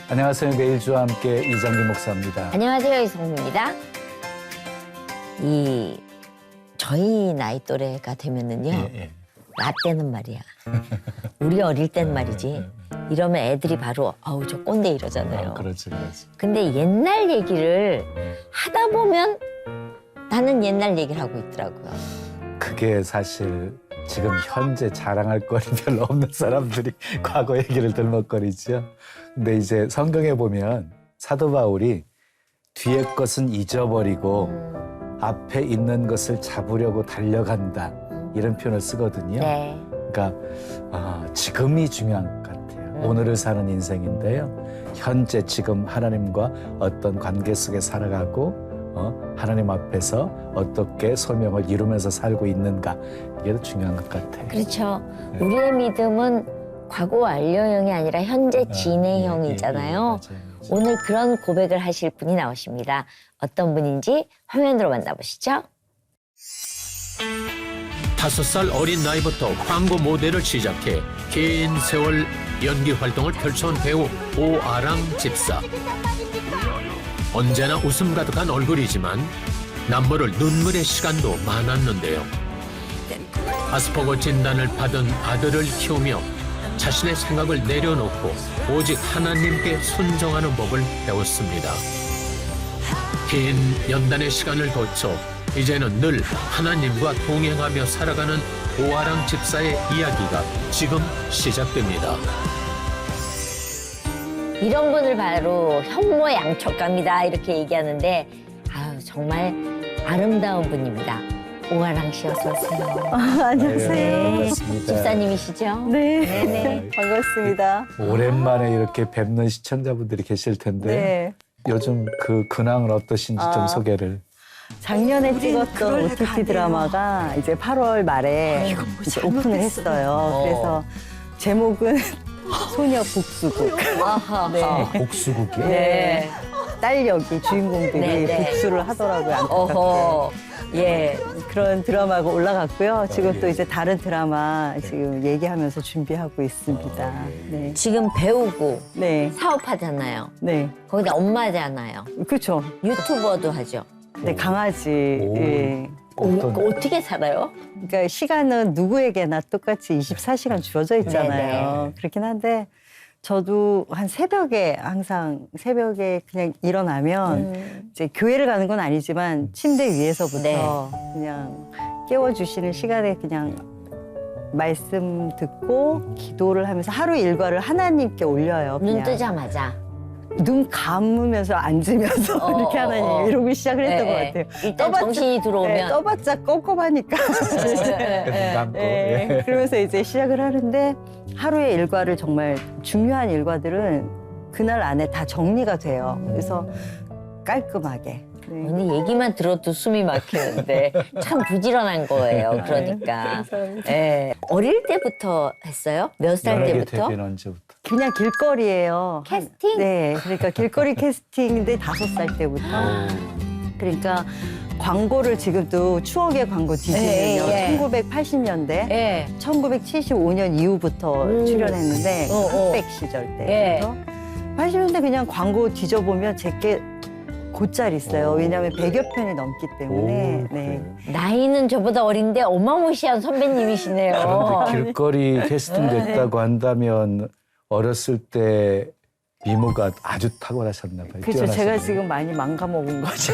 안녕하세요. 매일주와 함께 이장기 목사입니다. 안녕하세요. 이성미입니다. 저희 나이 또래가 되면은요. 라떼는 말이야. 우리 어릴 땐 말이지. 이러면 애들이 바로 아우 저 꼰대 이러잖아요. 그렇지. 근데 옛날 얘기를 하다 보면 나는 옛날 얘기를 하고 있더라고요. 그게 사실 지금 현재 자랑할 거리 별로 없는 사람들이 과거 얘기를 들먹거리죠. 근데 이제 성경에 보면 사도 바울이 뒤의 것은 잊어버리고 앞에 있는 것을 잡으려고 달려간다. 이런 표현을 쓰거든요. 네. 그러니까 지금이 중요한 것 같아요. 오늘을 사는 인생인데요. 현재 지금 하나님과 어떤 관계 속에 살아가고 하나님 앞에서 어떻게 소명을 이루면서 살고 있는가 이게 더 중요한 것 같아요. 그렇죠. 우리의 믿음은 과거 완료형이 아니라 현재 진행형이잖아요. 맞아요. 오늘 그런 고백을 하실 분이 나오십니다. 어떤 분인지 화면으로 만나보시죠. 5살 어린 나이부터 광고 모델을 시작해 긴 세월 연기 활동을 펼쳐온 배우 오아랑 집사. 언제나 웃음 가득한 얼굴이지만 남모를 눈물의 시간도 많았는데요. 아스퍼거 진단을 받은 아들을 키우며 자신의 생각을 내려놓고 오직 하나님께 순종하는 법을 배웠습니다. 긴 연단의 시간을 거쳐 이제는 늘 하나님과 동행하며 살아가는 오아랑 집사의 이야기가 지금 시작됩니다. 이런 분을 바로 현모 양촉갑니다 이렇게 얘기하는데 정말 아름다운 분입니다. 오아랑 씨 어서 오세요. 안녕하세요. 네, 반갑습니다. 집사님이시죠? 네. 네네. 반갑습니다. 오랜만에 이렇게 뵙는 시청자분들이 계실 텐데 네. 요즘 그 근황은 어떠신지 좀 소개를. 작년에 찍었던 OTT 드라마가 이제 8월 말에 이제 오픈을 했어요. 그래서 제목은 소녀 복수국. 아하. 네. 복수국이요? 네. 딸 역이 주인공들이 네. 복수를 하더라고요. 안타깝게. 어허. 예. 그런 드라마가 올라갔고요. 지금 또 이제 다른 드라마 지금 얘기하면서 준비하고 있습니다. 네. 지금 배우고 네. 사업하잖아요. 네. 거기다 엄마잖아요. 그렇죠. 유튜버도 하죠. 네, 강아지. 오. 예. 어떻게 살아요? 그러니까 시간은 누구에게나 똑같이 24시간 주어져 있잖아요. 네네. 그렇긴 한데 저도 한 항상 새벽에 그냥 일어나면 이제 교회를 가는 건 아니지만 침대 위에서부터 네. 그냥 깨워주시는 시간에 그냥 말씀 듣고 기도를 하면서 하루 일과를 하나님께 올려요. 눈 그냥. 뜨자마자. 눈 감으면서 앉으면서 이렇게 하나님 이러고 시작을 했던 것 같아요. 일단 정신이 들어오면. 네, 떠봤자 껌껌하니까. 감고. 네, 그러면서 이제 시작을 하는데 하루의 일과를 정말 중요한 일과들은 그날 안에 다 정리가 돼요. 그래서 깔끔하게. 네. 언니 얘기만 들어도 숨이 막히는데 참 부지런한 거예요. 그러니까. 예. 어릴 때부터 했어요? 몇 살 연예계 때부터? 데뷔는 언제부터? 그냥 길거리예요. 캐스팅? 네, 그러니까 길거리 캐스팅인데 5살 때부터. 그러니까 광고를 지금도 추억의 광고 디즈니요. 예. 1980년대. 예. 1975년 이후부터 출연했는데 흑백 시절 때부터 80년대 그냥 광고 뒤져보면 제게 곧잘 있어요. 왜냐하면 100여 편이 넘기 때문에. 네. 나이는 저보다 어린데 어마무시한 선배님이시네요. 그런데 길거리 캐스팅 됐다고 한다면 어렸을 때 미모가 아주 탁월하셨나 봐요. 그렇죠. 제가 지금 많이 망가먹은 거죠.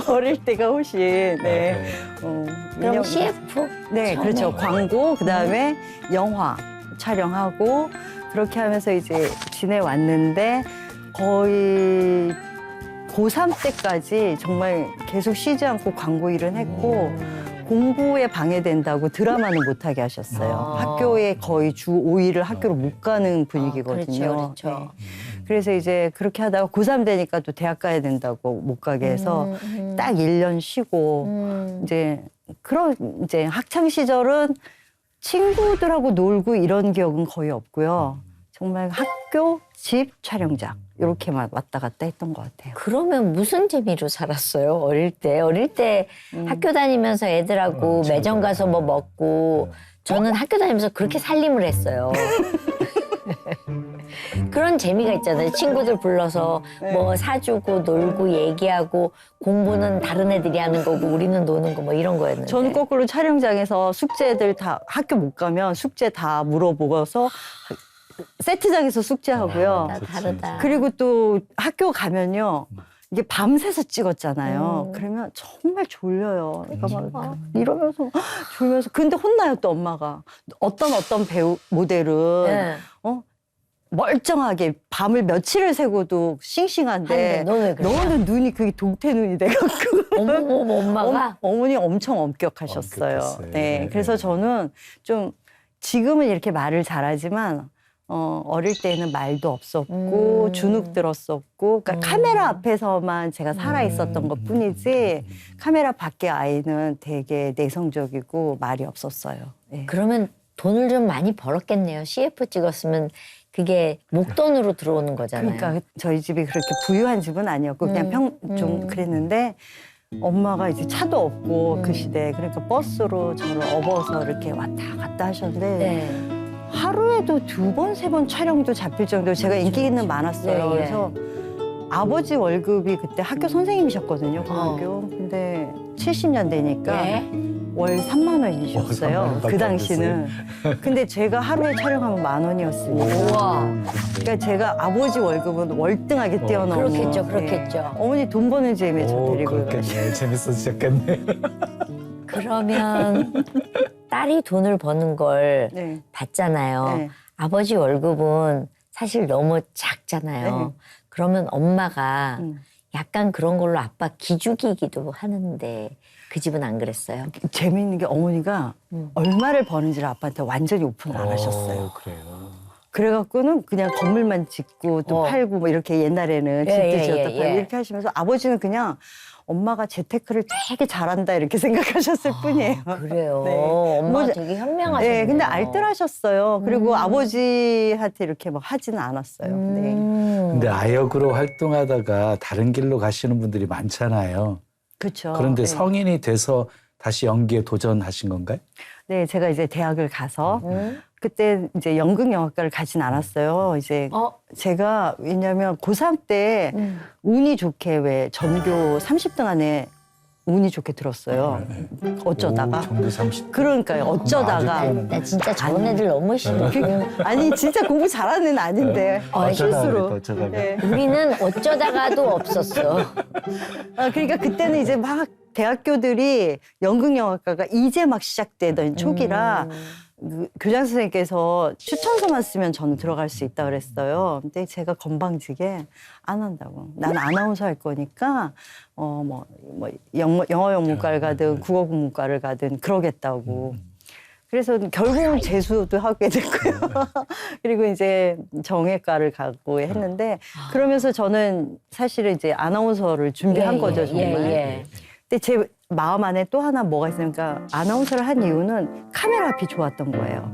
어릴 때가 훨씬. 네. 그럼 CF? 네, 처음에. 그렇죠. 광고, 그다음에 영화 촬영하고 그렇게 하면서 이제 지내왔는데 거의 고3 때까지 정말 계속 쉬지 않고 광고 일은 했고 공부에 방해된다고 드라마는 못하게 하셨어요. 학교에 거의 주 5일을 학교를 못 가는 분위기거든요. 그렇죠. 네. 그래서 이제 그렇게 하다가 고3 되니까 또 대학 가야 된다고 못 가게 해서 딱 1년 쉬고 이제 이제 학창 시절은 친구들하고 놀고 이런 기억은 거의 없고요. 정말 학교, 집, 촬영장 이렇게만 왔다 갔다 했던 것 같아요. 그러면 무슨 재미로 살았어요? 어릴 때. 어릴 때 학교 다니면서 애들하고 매점 가서 뭐 먹고 저는 학교 다니면서 그렇게 살림을 했어요. 그런 재미가 있잖아요. 친구들 불러서 뭐 사주고 놀고 얘기하고 공부는 다른 애들이 하는 거고 우리는 노는 거 뭐 이런 거였는데. 저는 거꾸로 촬영장에서 숙제들 다 학교 못 가면 숙제 다 물어보고서 세트장에서 숙제하고요. 다르다. 그리고 또 학교 가면요. 이게 밤새서 찍었잖아요. 그러면 정말 졸려요. 그러니까 막 이러면서 졸면서. 근데 혼나요 또 엄마가. 어떤 배우 모델은 네. 멀쩡하게 밤을 며칠을 새고도 싱싱한데 한데 너는 왜 그래? 너는 눈이 그게 동태 눈이 돼갖고 어머 엄마가 어머니 엄청 엄격하셨어요. 엄격했어요. 네, 네. 그래서 저는 좀 지금은 이렇게 말을 잘하지만 어릴 때는 말도 없었고 주눅 들었었고 그러니까 카메라 앞에서만 제가 살아 있었던 것뿐이지 카메라 밖의 아이는 되게 내성적이고 말이 없었어요. 네. 그러면 돈을 좀 많이 벌었겠네요. CF 찍었으면 그게 목돈으로 들어오는 거잖아요. 그러니까 저희 집이 그렇게 부유한 집은 아니었고 그냥 좀 그랬는데 엄마가 이제 차도 없고 그 시대에 그러니까 버스로 저를 업어서 이렇게 왔다 갔다 하셨는데 네. 하루에도 2번, 3번 촬영도 잡힐 정도로 제가 인기는 많았어요. 네, 예. 그래서 아버지 월급이 그때 학교 선생님이셨거든요, 고등학교. 근데 70년대니까 네. 월 3만 원이셨어요. 3만 원밖에 그 안 당시는. 근데 제가 하루에 촬영하면 10,000원이었으니까. 우와. 그러니까 제가 아버지 월급은 월등하게 뛰어넘고. 그렇겠죠, 네. 그렇겠죠. 어머니 돈 버는 재미에 저 데리고 그렇겠네. 재밌어지셨겠네. 그러면 딸이 돈을 버는 걸 네. 봤잖아요. 네. 아버지 월급은 사실 너무 작잖아요. 네. 그러면 엄마가 음. 약간 그런 걸로 아빠 기죽이기도 하는데 그 집은 안 그랬어요? 재미있는 게 어머니가 얼마를 버는지를 아빠한테 완전히 오픈을 안 하셨어요. 그래요. 그래갖고는 그냥 건물만 짓고 또 어. 팔고 뭐 이렇게 옛날에는 예, 집도 예, 지었다 예, 팔고 예. 이렇게 하시면서 아버지는 그냥 엄마가 재테크를 되게 잘한다 이렇게 생각하셨을 뿐이에요. 그래요. 네. 엄마가 뭐, 되게 현명하셨네요. 네, 근데 알뜰하셨어요. 그리고 아버지한테 이렇게 막 하지는 않았어요. 네. 근데 아역으로 활동하다가 다른 길로 가시는 분들이 많잖아요. 그렇죠. 그런데 네. 성인이 돼서 다시 연기에 도전하신 건가요? 네, 제가 이제 대학을 가서 그때 이제 연극영화과를 가진 않았어요. 이제 제가 왜냐면 고3 때 운이 좋게 왜 전교 30등 안에 운이 좋게 들었어요. 어쩌다가. 전교 30. 그러니까요. 어쩌다가. 아주 나 진짜 저런 애들 너무 싫어. 아니 진짜 공부 잘하는 애는 아닌데 실수로. 어쩌다가. 네. 우리는 어쩌다가도 없었어. 그러니까 그때는 이제 막 대학교들이 연극영화과가 이제 막 시작되던 초기라 그 교장 선생님께서 추천서만 쓰면 저는 들어갈 수 있다 그랬어요. 근데 제가 건방지게 안 한다고. 난 아나운서 할 거니까 영어 영문과를 가든 국어 국문과를 가든 그러겠다고. 그래서 결국은 재수도 하게 됐고요. 그리고 이제 정외과를 가고 했는데 그러면서 저는 사실은 이제 아나운서를 준비한 거죠, 정말. 근데 제 마음 안에 또 하나 뭐가 있으니까 아나운서를 한 이유는 카메라 앞이 좋았던 거예요.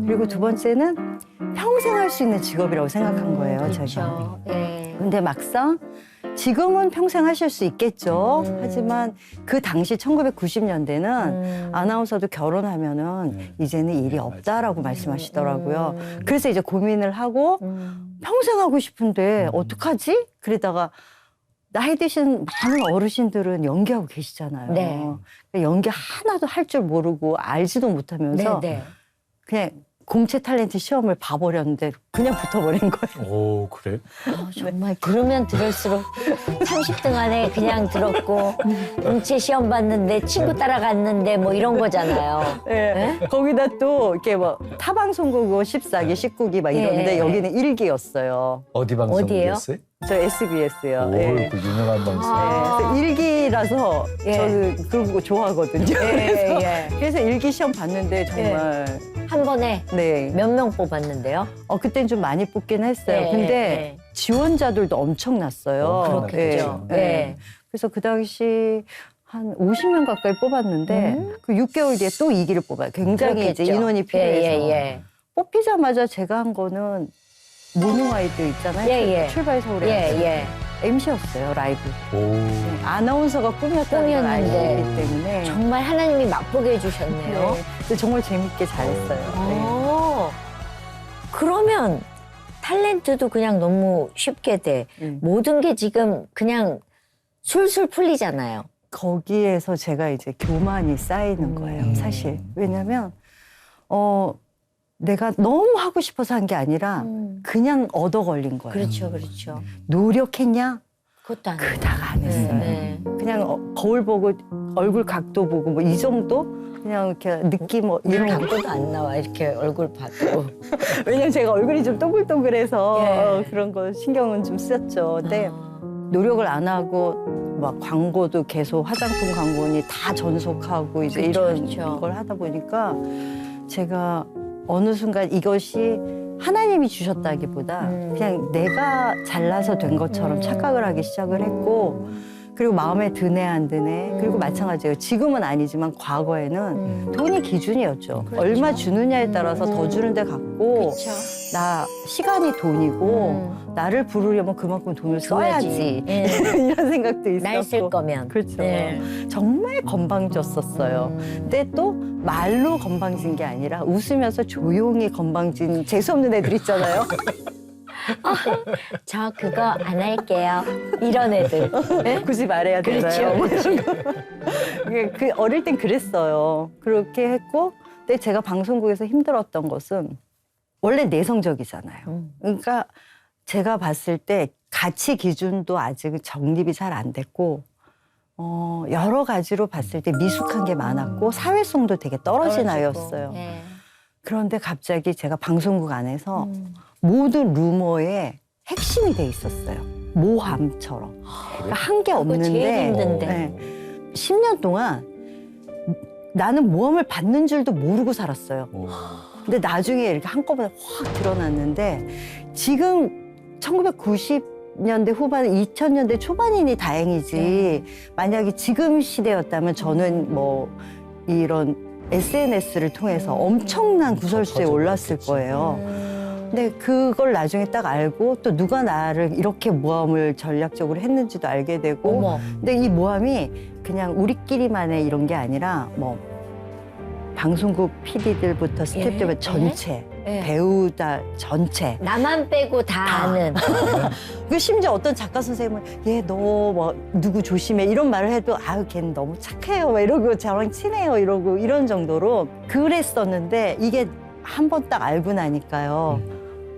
그리고 두 번째는 평생 할 수 있는 직업이라고 생각한 거예요, 제가. 그렇죠. 예. 근데 막상 지금은 평생 하실 수 있겠죠. 하지만 그 당시 1990년대는 아나운서도 결혼하면은 이제는 일이 없다라고 말씀하시더라고요. 그래서 이제 고민을 하고 평생 하고 싶은데 어떡하지? 그러다가 나이 드신 많은 어르신들은 연기하고 계시잖아요. 네. 그러니까 연기 하나도 할 줄 모르고 알지도 못하면서 네. 그냥 공채 탤런트 시험을 봐버렸는데 그냥 붙어버린 거예요. 오, 그래? 정말 들으면 들을수록 30등 안에 그냥 들었고 공채 시험 봤는데 친구 따라갔는데 뭐 이런 거잖아요. 네. 거기다 또 이렇게 뭐 타방송국어 14기, 19기 막 이러는데 예. 여기는 1기였어요. 어디 어디예요? 방송이었어요? 저 SBS요. 오, 네. 그 유명한 방송. 그래서 1기라서 예. 저는 그런 거 좋아하거든요. 그래서, 예. 그래서 1기 시험 봤는데 정말 한 번에 네. 몇 명 뽑았는데요? 그땐 좀 많이 뽑긴 했어요. 예, 근데 예. 지원자들도 엄청났어요. 그렇겠죠. 예. 예. 그래서 그 당시 한 50명 가까이 뽑았는데 그 6개월 뒤에 또 2기를 뽑아요. 굉장히 이제 그렇겠죠. 인원이 필요해서. 예. 뽑히자마자 제가 한 거는 모닝 아이들 있잖아요. 예. 출발 서울에 예. MC였어요, 라이브. 오. 네, 아나운서가 꿈이었다는 걸 알고 꿈이었는데. 있기 때문에. 정말 하나님이 맛보게 해주셨네요. 네. 근데 정말 재밌게 잘했어요. 네. 오. 그러면 탤런트도 그냥 너무 쉽게 돼. 모든 게 지금 그냥 술술 풀리잖아요. 거기에서 제가 이제 교만이 쌓이는 거예요, 사실. 왜냐면, 내가 너무 하고 싶어서 한 게 아니라 그냥 얻어 걸린 거예요. 그렇죠, 그렇죠. 노력했냐? 그것도 안 그다가 안 했어요. 네. 그냥 거울 보고 얼굴 각도 보고 뭐 이 정도? 그냥 이렇게 느낌 이런 이런 각도도 안 나와. 이렇게 얼굴 봐도. 왜냐면 제가 얼굴이 좀 동글동글해서 예. 그런 거 신경은 좀 쓰였죠. 근데 아. 노력을 안 하고 막 광고도 계속 화장품 광고니 다 전속하고 이제 그렇죠, 이런 그렇죠. 걸 하다 보니까 제가 어느 순간 이것이 하나님이 주셨다기보다 그냥 내가 잘나서 된 것처럼 착각을 하기 시작을 했고 그리고 마음에 드네 안 드네 그리고 마찬가지예요. 지금은 아니지만 과거에는 돈이 기준이었죠. 그렇죠. 얼마 주느냐에 따라서 더 주는 데 갔고 그렇죠. 나 시간이 돈이고 나를 부르려면 그만큼 돈을 써야지 예. 이런 생각도 있었고 날 쓸 거면. 그렇죠. 네. 정말 건방졌었어요. 근데 또 말로 건방진 게 아니라 웃으면서 조용히 건방진 재수없는 애들 있잖아요. 저 그거 안 할게요. 이런 애들. 네? 굳이 말해야 되나요? 그렇죠. 그 어릴 땐 그랬어요. 그렇게 했고 근데 제가 방송국에서 힘들었던 것은 원래 내성적이잖아요. 그러니까 제가 봤을 때 가치 기준도 아직 정립이 잘 안 됐고 여러 가지로 봤을 때 미숙한 게 많았고 사회성도 되게 떨어진 아이였어요. 네. 그런데 갑자기 제가 방송국 안에서 모든 루머의 핵심이 돼 있었어요. 모함처럼. 그러니까 한 게 그거 제일 없는데 힘든데. 네. 10년 동안 나는 모함을 받는 줄도 모르고 살았어요. 근데 나중에 이렇게 한꺼번에 확 드러났는데 지금 1990년대 후반, 2000년대 초반이니 다행이지. 만약에 지금 시대였다면 저는 뭐 이런 SNS를 통해서 엄청난 구설수에 올랐을 거예요. 근데 그걸 나중에 딱 알고 또 누가 나를 이렇게 모함을 전략적으로 했는지도 알게 되고 어머. 근데 이 모함이 그냥 우리끼리만의 이런 게 아니라 뭐 방송국 PD들부터 스태프들 전체 예. 배우다 전체 나만 빼고 다 아는. 그 심지어 어떤 작가 선생님은 얘 너 뭐 누구 조심해 이런 말을 해도 아유 걔는 너무 착해요 막 이러고 저랑 친해요 이러고 이런 정도로 그랬었는데 이게 한 번 딱 알고 나니까요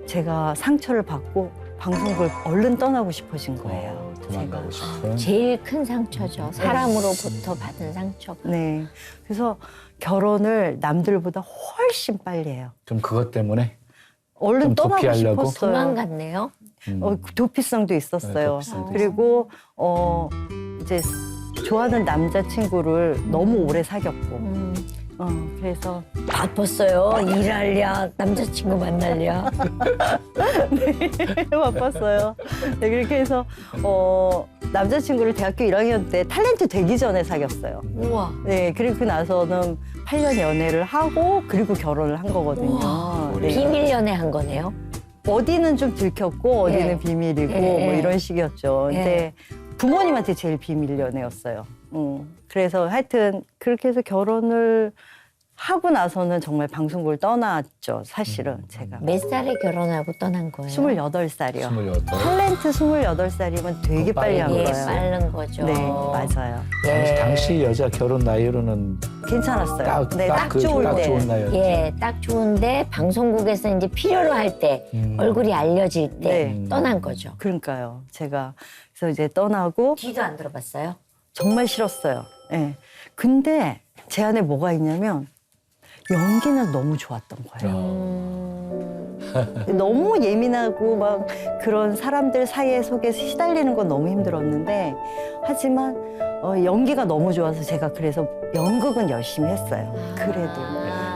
제가 상처를 받고 방송국을 얼른 떠나고 싶어진 거예요. 도망가고 싶은. 제일 큰 상처죠. 사람으로부터 받은 상처. 네. 그래서 결혼을 남들보다 훨씬 빨리 해요. 좀 그것 때문에 얼른 좀 떠나고 도피하려고? 싶었어요. 도망갔네요. 도피성도 있었어요. 네, 도피성도 그리고 이제 좋아하는 남자친구를 너무 오래 사귀었고 그래서 바빴어요. 일하랴, 남자친구 만나랴. 바빴어요. 네, 그렇게 해서 남자친구를 대학교 1학년 때 탤런트 되기 전에 사귀었어요. 우와. 네, 그리고 나서는 8년 연애를 하고 그리고 결혼을 한 거거든요. 우와. 네. 비밀 연애한 거네요. 어디는 좀 들켰고 어디는 예. 비밀이고 예, 뭐 예. 이런 식이었죠. 근데 부모님한테 제일 비밀 연애였어요. 그래서 하여튼 그렇게 해서 결혼을 하고 나서는 정말 방송국을 떠났죠. 사실은 제가. 몇 살에 결혼하고 떠난 거예요? 28살이요. 28. 탤런트 28살이면 되게 빨리 한 예, 거예요. 빠른 거죠. 네, 맞아요. 당시 여자 결혼 나이로는 괜찮았어요. 딱, 네, 딱 그, 좋을 딱 때. 좋은 나이였죠. 예, 딱 좋은데 방송국에서 이제 필요로 할 때 얼굴이 알려질 때 네. 떠난 거죠. 그러니까요. 제가 그래서 이제 떠나고 뒤도 안 들어봤어요? 정말 싫었어요. 네. 근데 제 안에 뭐가 있냐면 연기는 너무 좋았던 거예요. 너무 예민하고 막 그런 사람들 사이에 속에서 시달리는 건 너무 힘들었는데 하지만 연기가 너무 좋아서 제가 그래서 연극은 열심히 했어요. 그래도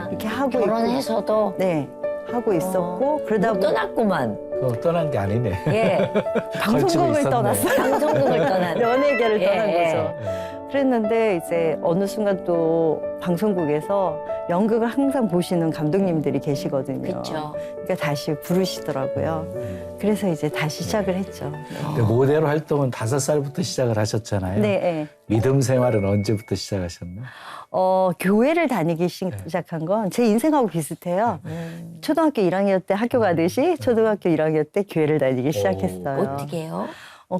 이렇게 하고 결혼해서도 있고, 네 하고 있었고 그러다 못 보니 떠났구만. 그거 떠난 게 아니네. 예, 방송국을 있었네. 떠났어요. 방송국을 떠난. 연예계를 예, 떠난 예. 거죠. 그랬는데 이제 어느 순간 또 방송국에서 연극을 항상 보시는 감독님들이 계시거든요. 그렇죠. 그러니까 다시 부르시더라고요. 그래서 이제 다시 시작을 했죠. 근데 모델 활동은 5살부터 시작을 하셨잖아요. 네. 네. 믿음 생활은 언제부터 시작하셨나요? 교회를 다니기 시작한 건 제 인생하고 비슷해요. 초등학교 1학년 때 학교 가듯이 초등학교 1학년 때 교회를 다니기 시작했어요. 어떻게 해요?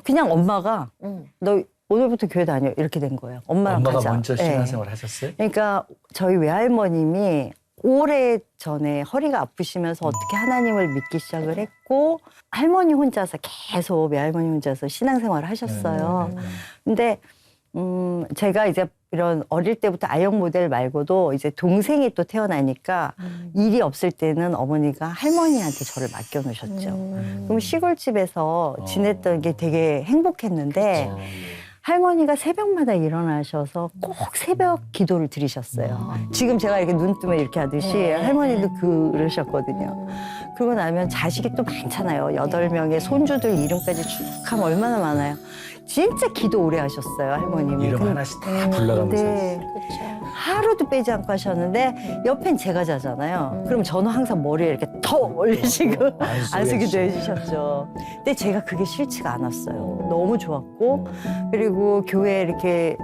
그냥 엄마가 너 오늘부터 교회 다녀 이렇게 된 거예요. 엄마랑 엄마가 가자. 먼저 네. 신앙생활 하셨어요? 그러니까 저희 외할머님이 오래 전에 허리가 아프시면서 어떻게 하나님을 믿기 시작을 했고 할머니 혼자서 계속 외할머니 혼자서 신앙생활을 하셨어요. 근데 제가 이제 이런 어릴 때부터 아역 모델 말고도 이제 동생이 또 태어나니까 일이 없을 때는 어머니가 할머니한테 저를 맡겨놓으셨죠. 그럼 시골집에서 지냈던 게 되게 행복했는데 할머니가 새벽마다 일어나셔서 꼭 새벽 기도를 드리셨어요. 지금 제가 이렇게 눈 뜨면 이렇게 하듯이 할머니도 그러셨거든요. 그러고 나면 자식이 또 많잖아요. 8명의 손주들 이름까지 쭉 하면 얼마나 많아요. 진짜 기도 오래 하셨어요, 할머님이. 이름 하나씩 다 불러가면서. 네. 그렇죠. 하루도 빼지 않고 하셨는데 옆엔 제가 자잖아요. 그럼 저는 항상 머리에 이렇게 더 올리시고 안수기도 해주셨죠. 근데 제가 그게 싫지가 않았어요. 너무 좋았고 그리고 교회에 이렇게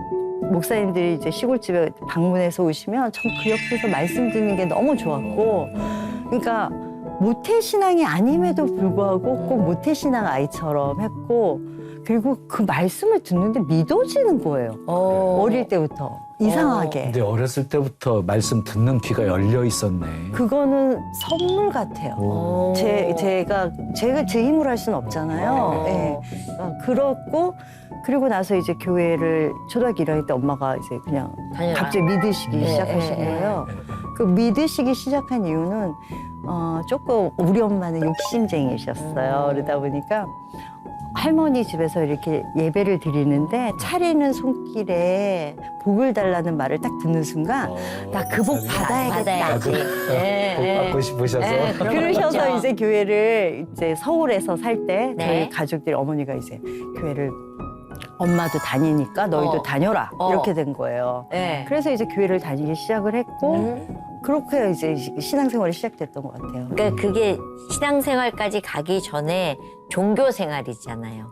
목사님들이 이제 시골집에 방문해서 오시면 전 그 옆에서 말씀 듣는 게 너무 좋았고 그러니까 모태신앙이 아님에도 불구하고 꼭 모태신앙 아이처럼 했고 그리고 그 말씀을 듣는데 믿어지는 거예요. 어릴 때부터 이상하게. 근데 어렸을 때부터 말씀 듣는 귀가 열려 있었네. 그거는 선물 같아요. 제가 제 힘으로 할 수는 없잖아요. 예. 그렇고 그리고 나서 이제 교회를 초등학교 1학년 때 엄마가 이제 그냥 다녀라. 갑자기 믿으시기 시작하신 거예요. 그 믿으시기 시작한 이유는 조금 우리 엄마는 욕심쟁이셨어요. 그러다 보니까 할머니 집에서 이렇게 예배를 드리는데 차리는 손길에 복을 달라는 말을 딱 듣는 순간 나 그 복 받아야겠다. 받아야지. 복 받고 싶으셔서. 그러셔서 이제 교회를 이제 서울에서 살 때 네. 저희 가족들이 어머니가 이제 교회를 엄마도 다니니까 너희도 다녀라 이렇게 된 거예요. 네. 그래서 이제 교회를 다니기 시작을 했고 그렇게 이제 신앙생활이 시작됐던 것 같아요. 그러니까 그게 신앙생활까지 가기 전에 종교생활이잖아요.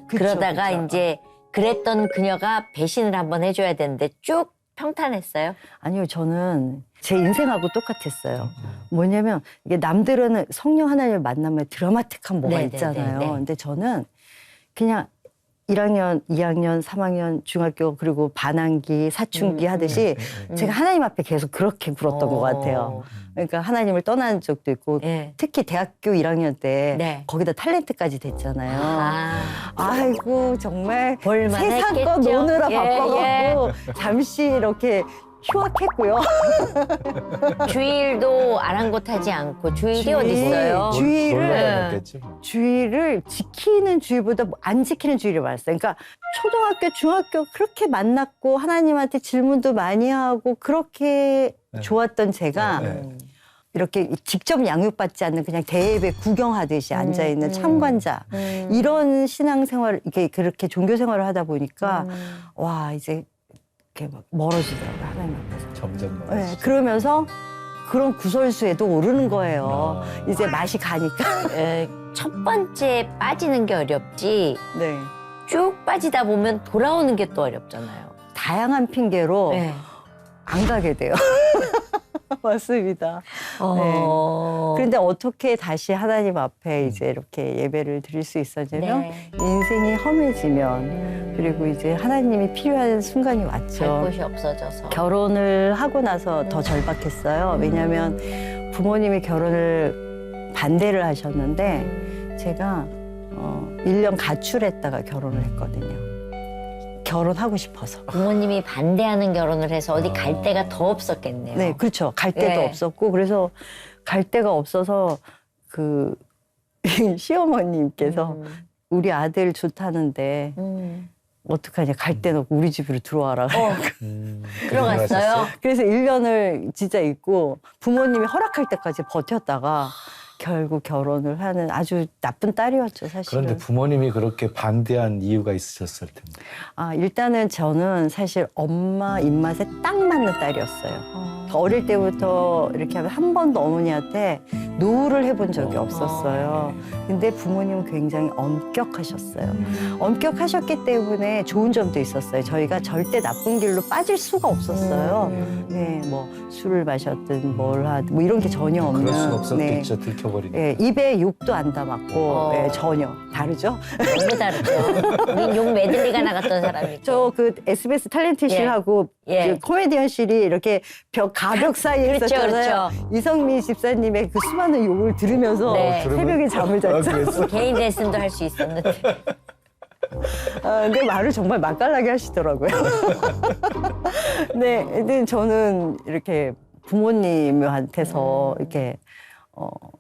그쵸, 그러다가 그쵸. 이제 그랬던 그녀가 배신을 한번 해줘야 되는데 쭉 평탄했어요. 아니요, 저는 제 인생하고 똑같았어요. 뭐냐면 이게 남들은 성령 하나님을 만나면 드라마틱한 뭐가 네, 있잖아요. 네, 네. 근데 저는 그냥 1학년, 2학년, 3학년, 중학교 그리고 반항기, 사춘기 하듯이 제가 하나님 앞에 계속 그렇게 굴었던 것 같아요. 그러니까 하나님을 떠난 적도 있고 네. 특히 대학교 1학년 때 네. 거기다 탤런트까지 됐잖아요. 아, 아이고 정말 볼만 세상껏 했겠죠. 노느라 예, 바빠갖고 잠시 이렇게 휴학했고요. 주일도 아랑곳하지 않고 주일이 어디 있어요? 주의를 지키는 주의보다 안 지키는 주의를 많았어요. 그러니까 초등학교, 중학교 그렇게 만났고 하나님한테 질문도 많이 하고 그렇게 좋았던 제가 이렇게 직접 양육받지 않는 그냥 대예배 구경하듯이 앉아있는 참관자 이런 신앙생활 이렇게 그렇게 종교생활을 하다 보니까 와 이제 이렇게 막 멀어지더라고요 하나님 앞에서. 점점 네, 멀어지죠. 그러면서 그런 구설수에도 오르는 거예요. 이제 맛이 가니까. 첫 번째 빠지는 게 어렵지 네. 쭉 빠지다 보면 돌아오는 게 또 어렵잖아요. 다양한 핑계로 네. 안 가게 돼요. 맞습니다. 어... 그런데 어떻게 다시 하나님 앞에 이제 이렇게 예배를 드릴 수 있었냐면 네. 인생이 험해지면 그리고 이제 하나님이 필요한 순간이 왔죠. 갈 곳이 없어져서. 결혼을 하고 나서 더 절박했어요. 왜냐하면 부모님이 결혼을 반대를 하셨는데 제가 1년 가출했다가 결혼을 했거든요. 결혼하고 싶어서. 부모님이 반대하는 결혼을 해서 어디 갈 데가 더 없었겠네요. 네, 그렇죠. 갈 데도 네. 없었고 그래서 갈 데가 없어서 그 시어머님께서 우리 아들 좋다는데 어떡하냐 갈 데는 없고 우리 집으로 들어와라. 들어갔어요? 그래서 1년을 진짜 있고 부모님이 허락할 때까지 버텼다가 결국 결혼을 하는 아주 나쁜 딸이었죠, 사실은. 그런데 부모님이 그렇게 반대한 이유가 있으셨을 텐데. 일단은 저는 사실 엄마 입맛에 딱 맞는 딸이었어요. 어릴 때부터 이렇게 하면 한 번도 어머니한테 노를 해본 적이 없었어요. 근데 부모님은 굉장히 엄격하셨어요. 엄격하셨기 때문에 좋은 점도 있었어요. 저희가 절대 나쁜 길로 빠질 수가 없었어요. 네, 뭐 술을 마셨든 뭘 하든 뭐 이런 게 전혀 없는. 그럴 수가 없었겠죠. 들켜버리니까. 네, 입에 욕도 안 담았고 네, 전혀 다르죠. 너무 다르죠. 우린 욕 메들리가 나갔던 사람이고. 저 그 SBS 탤런트실하고 예. 그 코미디언실이 이렇게 가벽 사이에 그렇죠, 있었잖아요. 그렇죠. 이성민 집사님의 그 수많은 욕을 들으면서 네. 새벽에 잠을 잤죠. 그랬어? 개인 레슨도 할 수 있었는데. 근데 말을 정말 맛깔나게 하시더라고요. 네, 근데 저는 이렇게 부모님한테서 이렇게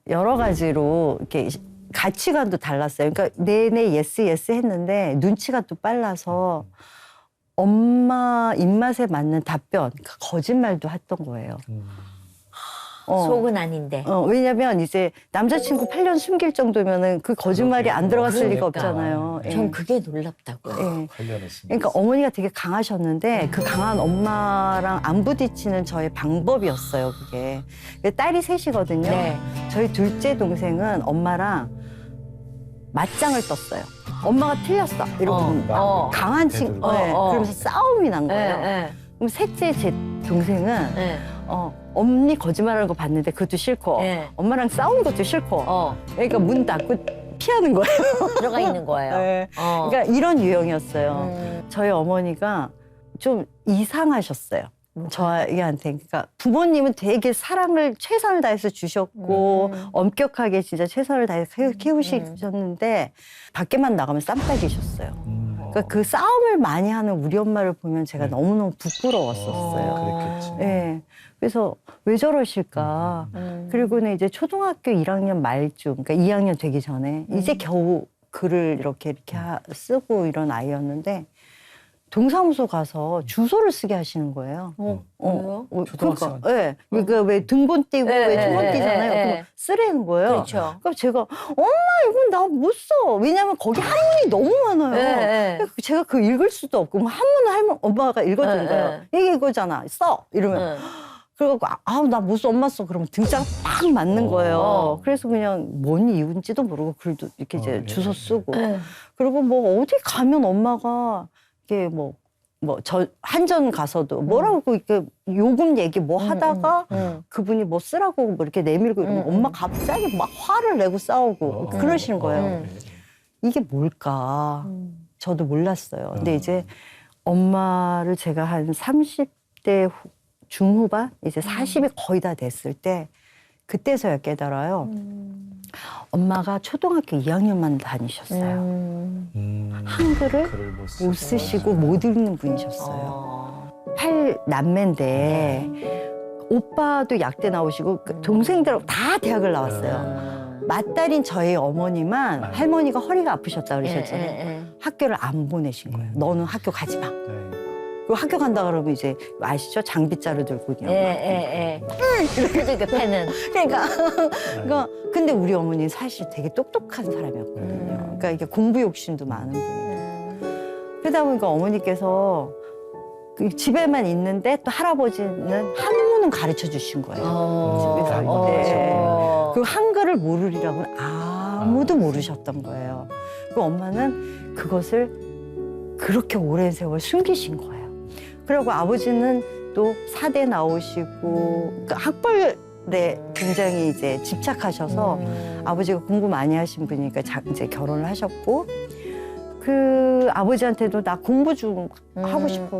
여러 가지로 이렇게 가치관도 달랐어요. 그러니까 내내 예스 예스 했는데 눈치가 또 빨라서 엄마 입맛에 맞는 답변, 그러니까 거짓말도 했던 거예요. 속은 아닌데. 왜냐면 이제 남자친구 8년 숨길 정도면은 그 거짓말이 안 들어갔을 리가 그러니까. 없잖아요. 예. 전 그게 놀랍다고요. 예. 관련했습니다. 그러니까 어머니가 되게 강하셨는데 그 강한 엄마랑 안 부딪히는 저의 방법이었어요, 그게. 딸이 셋이거든요. 네. 저희 둘째 동생은 엄마랑 맞짱을 떴어요. 엄마가 틀렸어. 이러고 강한 친구. 그러면서 싸움이 난 거예요. 네. 그럼 셋째 제 동생은 네. 언니 거짓말하는 거 봤는데 그것도 싫고 네. 엄마랑 싸우는 것도 싫고 그러니까 문 닫고 피하는 거예요. 들어가 있는 거예요. 네. 그러니까 이런 유형이었어요. 저희 어머니가 좀 이상하셨어요. 저희한테. 그러니까 부모님은 되게 사랑을 최선을 다해서 주셨고 엄격하게 진짜 최선을 다해서 키우셨는데 밖에만 나가면 쌈딱이셨어요. 그러니까 그 싸움을 많이 하는 우리 엄마를 보면 제가 너무너무 부끄러웠었어요. 그랬겠지. 네. 그래서 왜 저러실까. 그리고는 이제 초등학교 1학년 말쯤, 그러니까 2학년 되기 전에 이제 겨우 글을 이렇게 쓰고 이런 아이였는데 동사무소 가서 주소를 쓰게 하시는 거예요. 왜요? 초등학생. 네. 그러니까 왜 등본 띄고 왜 네, 초본 네, 띄잖아요. 네, 그거 네. 쓰라는 거예요. 그렇죠. 그럼 제가 엄마 이건 나 못 써. 왜냐면 거기 한문이 너무 많아요. 네. 그래서 제가 그 읽을 수도 없고 뭐 한문을 엄마가 읽어주는 네, 거예요. 이게 이거잖아. 써. 이러면. 그래갖고 나 못 써. 엄마 써. 그러면 등짝 딱 맞는 거예요. 그래서 그냥 뭔 이유인지도 모르고 글도 이렇게 이제 주소 쓰고. 그리고 뭐 어디 가면 엄마가 이게 저 한전 가서도 뭐라고 이렇게 요금 얘기 뭐 하다가 그분이 뭐 쓰라고 뭐 이렇게 내밀고 이러면 엄마 갑자기 막 화를 내고 싸우고 그러시는 거예요. 이게 뭘까? 저도 몰랐어요. 근데 이제 엄마를 제가 한 30대 중후반 이제 40이 거의 다 됐을 때 그때서야 깨달아요. 엄마가 초등학교 2학년만 다니셨어요. 한글을 글을 못 쓰시고 못 읽는 분이셨어요. 8남매인데 오빠도 약대 나오시고 동생들 다 대학을 나왔어요. 맏딸인 저희 어머니만 할머니가 허리가 아프셨다 그러셨잖아요. 학교를 안 보내신 거예요. 너는 학교 가지 마. 그리고 학교 간다 그러면 이제 아시죠? 장빗자루 들고 그냥 이렇게 패는. 그러니까 근데 우리 어머니는 사실 되게 똑똑한 사람이었거든요. 그러니까 이게 공부 욕심도 많은 분이에요. 그러다 보니까 어머니께서 그 집에만 있는데 또 할아버지는 한문은 가르쳐 주신 거예요. 집에서. 그 한글을 모르리라고는 아무도 모르셨던 거예요. 그 엄마는 그것을 그렇게 오랜 세월 숨기신 거예요. 그리고 아버지는 또 사대 나오시고 그러니까 학벌에 굉장히 이제 집착하셔서 아버지가 공부 많이 하신 분이니까 이제 결혼을 하셨고 그 아버지한테도 나 공부 좀 하고 싶어.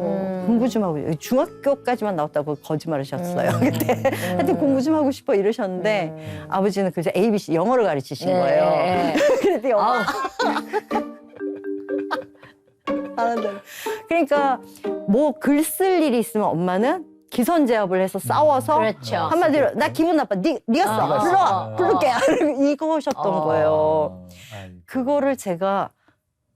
공부 좀 하고 중학교까지만 나왔다고 거짓말하셨어요. 그때 하여튼 공부 좀 하고 싶어 이러셨는데 아버지는 그래서 ABC 영어를 가르치신 거예요. 그랬더니 엄마 그러니까 뭐 글 쓸 일이 있으면 엄마는 기선제압을 해서 싸워서 그렇죠. 한마디로 나 기분 나빠. 네가 써. 불러와. 부를게. 이거셨던 거예요. 그거를 제가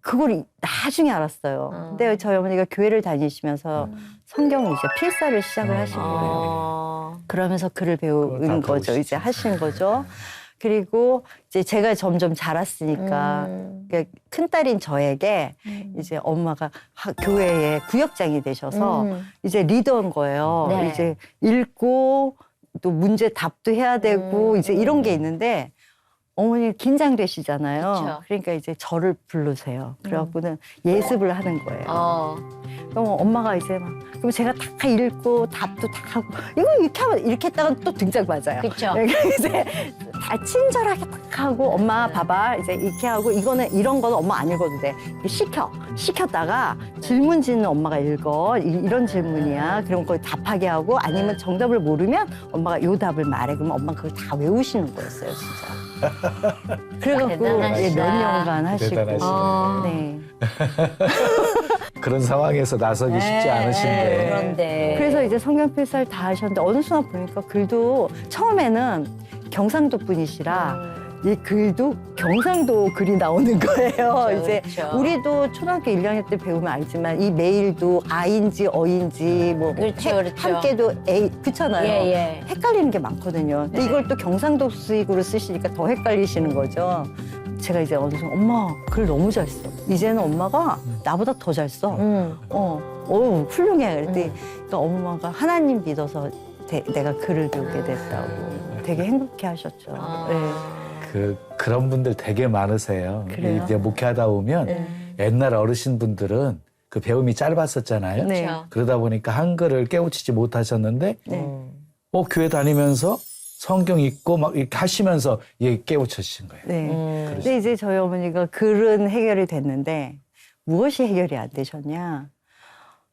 그걸 나중에 알았어요. 근데 저희 어머니가 교회를 다니시면서 성경을 이제 필사를 시작을 하신 거예요. 그러면서 글을 배우는 거죠. 이제 하신 거죠. 그리고 이제 제가 점점 자랐으니까 큰 딸인 저에게 이제 엄마가 교회에 구역장이 되셔서 이제 리더인 거예요. 네. 이제 읽고 또 문제 답도 해야 되고 이제 이런 게 있는데 어머니 긴장되시잖아요. 그쵸. 그러니까 이제 저를 부르세요. 그래갖고는 예습을 하는 거예요. 그럼 엄마가 이제 막 그럼 제가 다 읽고 답도 다 하고 이거 이렇게 하면 이렇게 했다가 또 등짝 맞아요. 그쵸. 그러니까 이제 다 친절하게 딱 하고 엄마 봐봐 이제 이렇게 하고 이거는 이런 거는 엄마 안 읽어도 돼. 이렇게 시켰다가 질문지는 엄마가 읽어 이런 질문이야. 그럼 그걸 답하게 하고 아니면 정답을 모르면 엄마가 요 답을 말해. 그러면 엄마가 그걸 다 외우시는 거였어요 진짜. 그래갖고 대단하시다. 몇 년간 하시고. 대단하시네. 네. 그런 상황에서 나서기 쉽지 않으신데. 그런데. 그래서 이제 성경 필사를 다 하셨는데 어느 순간 보니까 글도 처음에는 경상도 분이시라 이 글도 경상도 글이 나오는 거예요. 그렇죠, 이제 그렇죠. 우리도 초등학교 1학년 때 배우면 알지만 이 메일도 아인지 어인지 뭐 그렇죠, 그렇죠. 함께도 에이 그렇잖아요. 예. 헷갈리는 게 많거든요. 근데 이걸 또 경상도식으로 쓰시니까 더 헷갈리시는 거죠. 제가 이제 어느 순간 엄마 글 너무 잘 써. 이제는 엄마가 나보다 더 잘 써. 훌륭해. 그랬더니 그러니까 엄마가 하나님 믿어서 내가 글을 배우게 됐다고 되게 행복해 하셨죠. 네. 그런 분들 되게 많으세요. 그래요? 이제 목회하다 보면 옛날 어르신분들은 그 배움이 짧았었잖아요. 네. 그러다 보니까 한글을 깨우치지 못하셨는데 네. 교회 다니면서 성경 읽고 막 이렇게 하시면서 이게 깨우쳐지신 거예요. 네. 근데 이제 저희 어머니가 글은 해결이 됐는데 무엇이 해결이 안 되셨냐?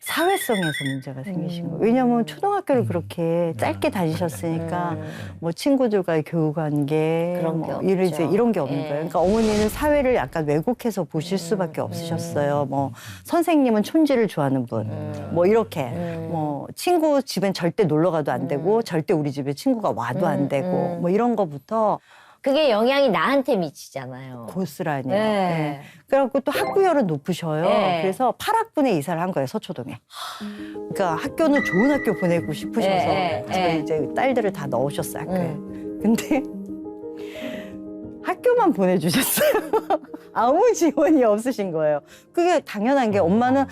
사회성에서 문제가 생기신 거예요. 왜냐하면 초등학교를 그렇게 짧게 다니셨으니까 뭐 친구들과의 교우관계 그런 게 없죠. 이런 게 없는 예. 거예요. 그러니까 어머니는 사회를 약간 왜곡해서 보실 수밖에 없으셨어요. 뭐 선생님은 촌지를 좋아하는 분, 뭐 이렇게 뭐 친구 집엔 절대 놀러 가도 안 되고 절대 우리 집에 친구가 와도 안 되고 뭐 이런 거부터 그게 영향이 나한테 미치잖아요. 고스란히. 네. 네. 그래갖고 또 학구열은 높으셔요. 네. 그래서 8학분에 이사를 한 거예요, 서초동에. 그러니까 학교는 좋은 학교 보내고 싶으셔서 네, 네, 저희 네. 이제 딸들을 다 넣으셨어요, 학교에. 근데 학교만 보내주셨어요. 아무 지원이 없으신 거예요. 그게 당연한 게 엄마는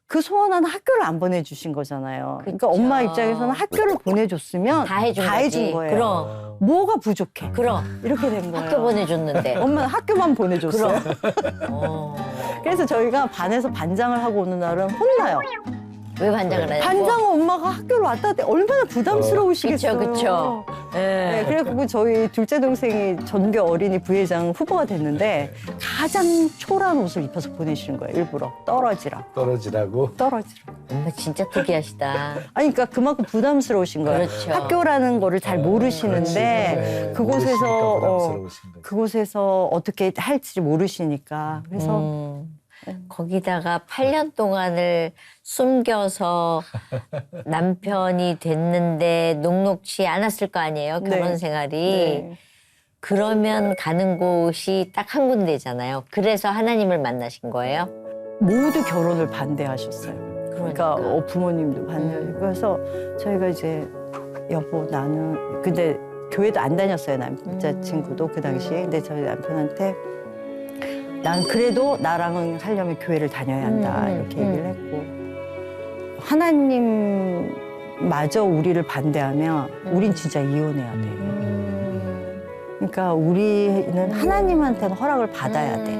그 소원하는 학교를 안 보내주신 거잖아요. 그러니까 그쵸. 엄마 입장에서는 학교를 보내줬으면 다 해준 거예요. 그럼. 뭐가 부족해? 그럼. 이렇게 된 거예요. 학교 보내줬는데. 엄마는 학교만 보내줬어요. 어. 그래서 저희가 반에서 반장을 하고 오는 날은 혼나요. 왜 반장을 해요? 반장은 엄마가 학교를 왔다 갔다 얼마나 부담스러우시겠어요. 그쵸. 네, 그래갖고 저희 둘째 동생이 전교 어린이 부회장 후보가 됐는데 가장 초라한 옷을 입혀서 보내시는 거예요. 일부러 떨어지라고. 엄마 진짜 특이하시다. 아니 그러니까 그만큼 부담스러우신 거예요. 그렇죠. 학교라는 거를 잘 모르시는데 그곳에서 어떻게 할지 모르시니까 그래서 거기다가 8년 동안을 숨겨서 남편이 됐는데 녹록치 않았을 거 아니에요, 결혼 네. 생활이. 네. 그러면 가는 곳이 딱 한 군데잖아요. 그래서 하나님을 만나신 거예요? 모두 결혼을 반대하셨어요. 그러니까 부모님도 반대하시고 그래서 저희가 이제 여보 나는 근데 교회도 안 다녔어요 남자친구도 그 당시에 근데 저희 남편한테 난 그래도 나랑은 하려면 교회를 다녀야 한다 이렇게 얘기를 했고 하나님마저 우리를 반대하면 우린 진짜 이혼해야 돼. 그러니까 우리는 하나님한테는 허락을 받아야 돼.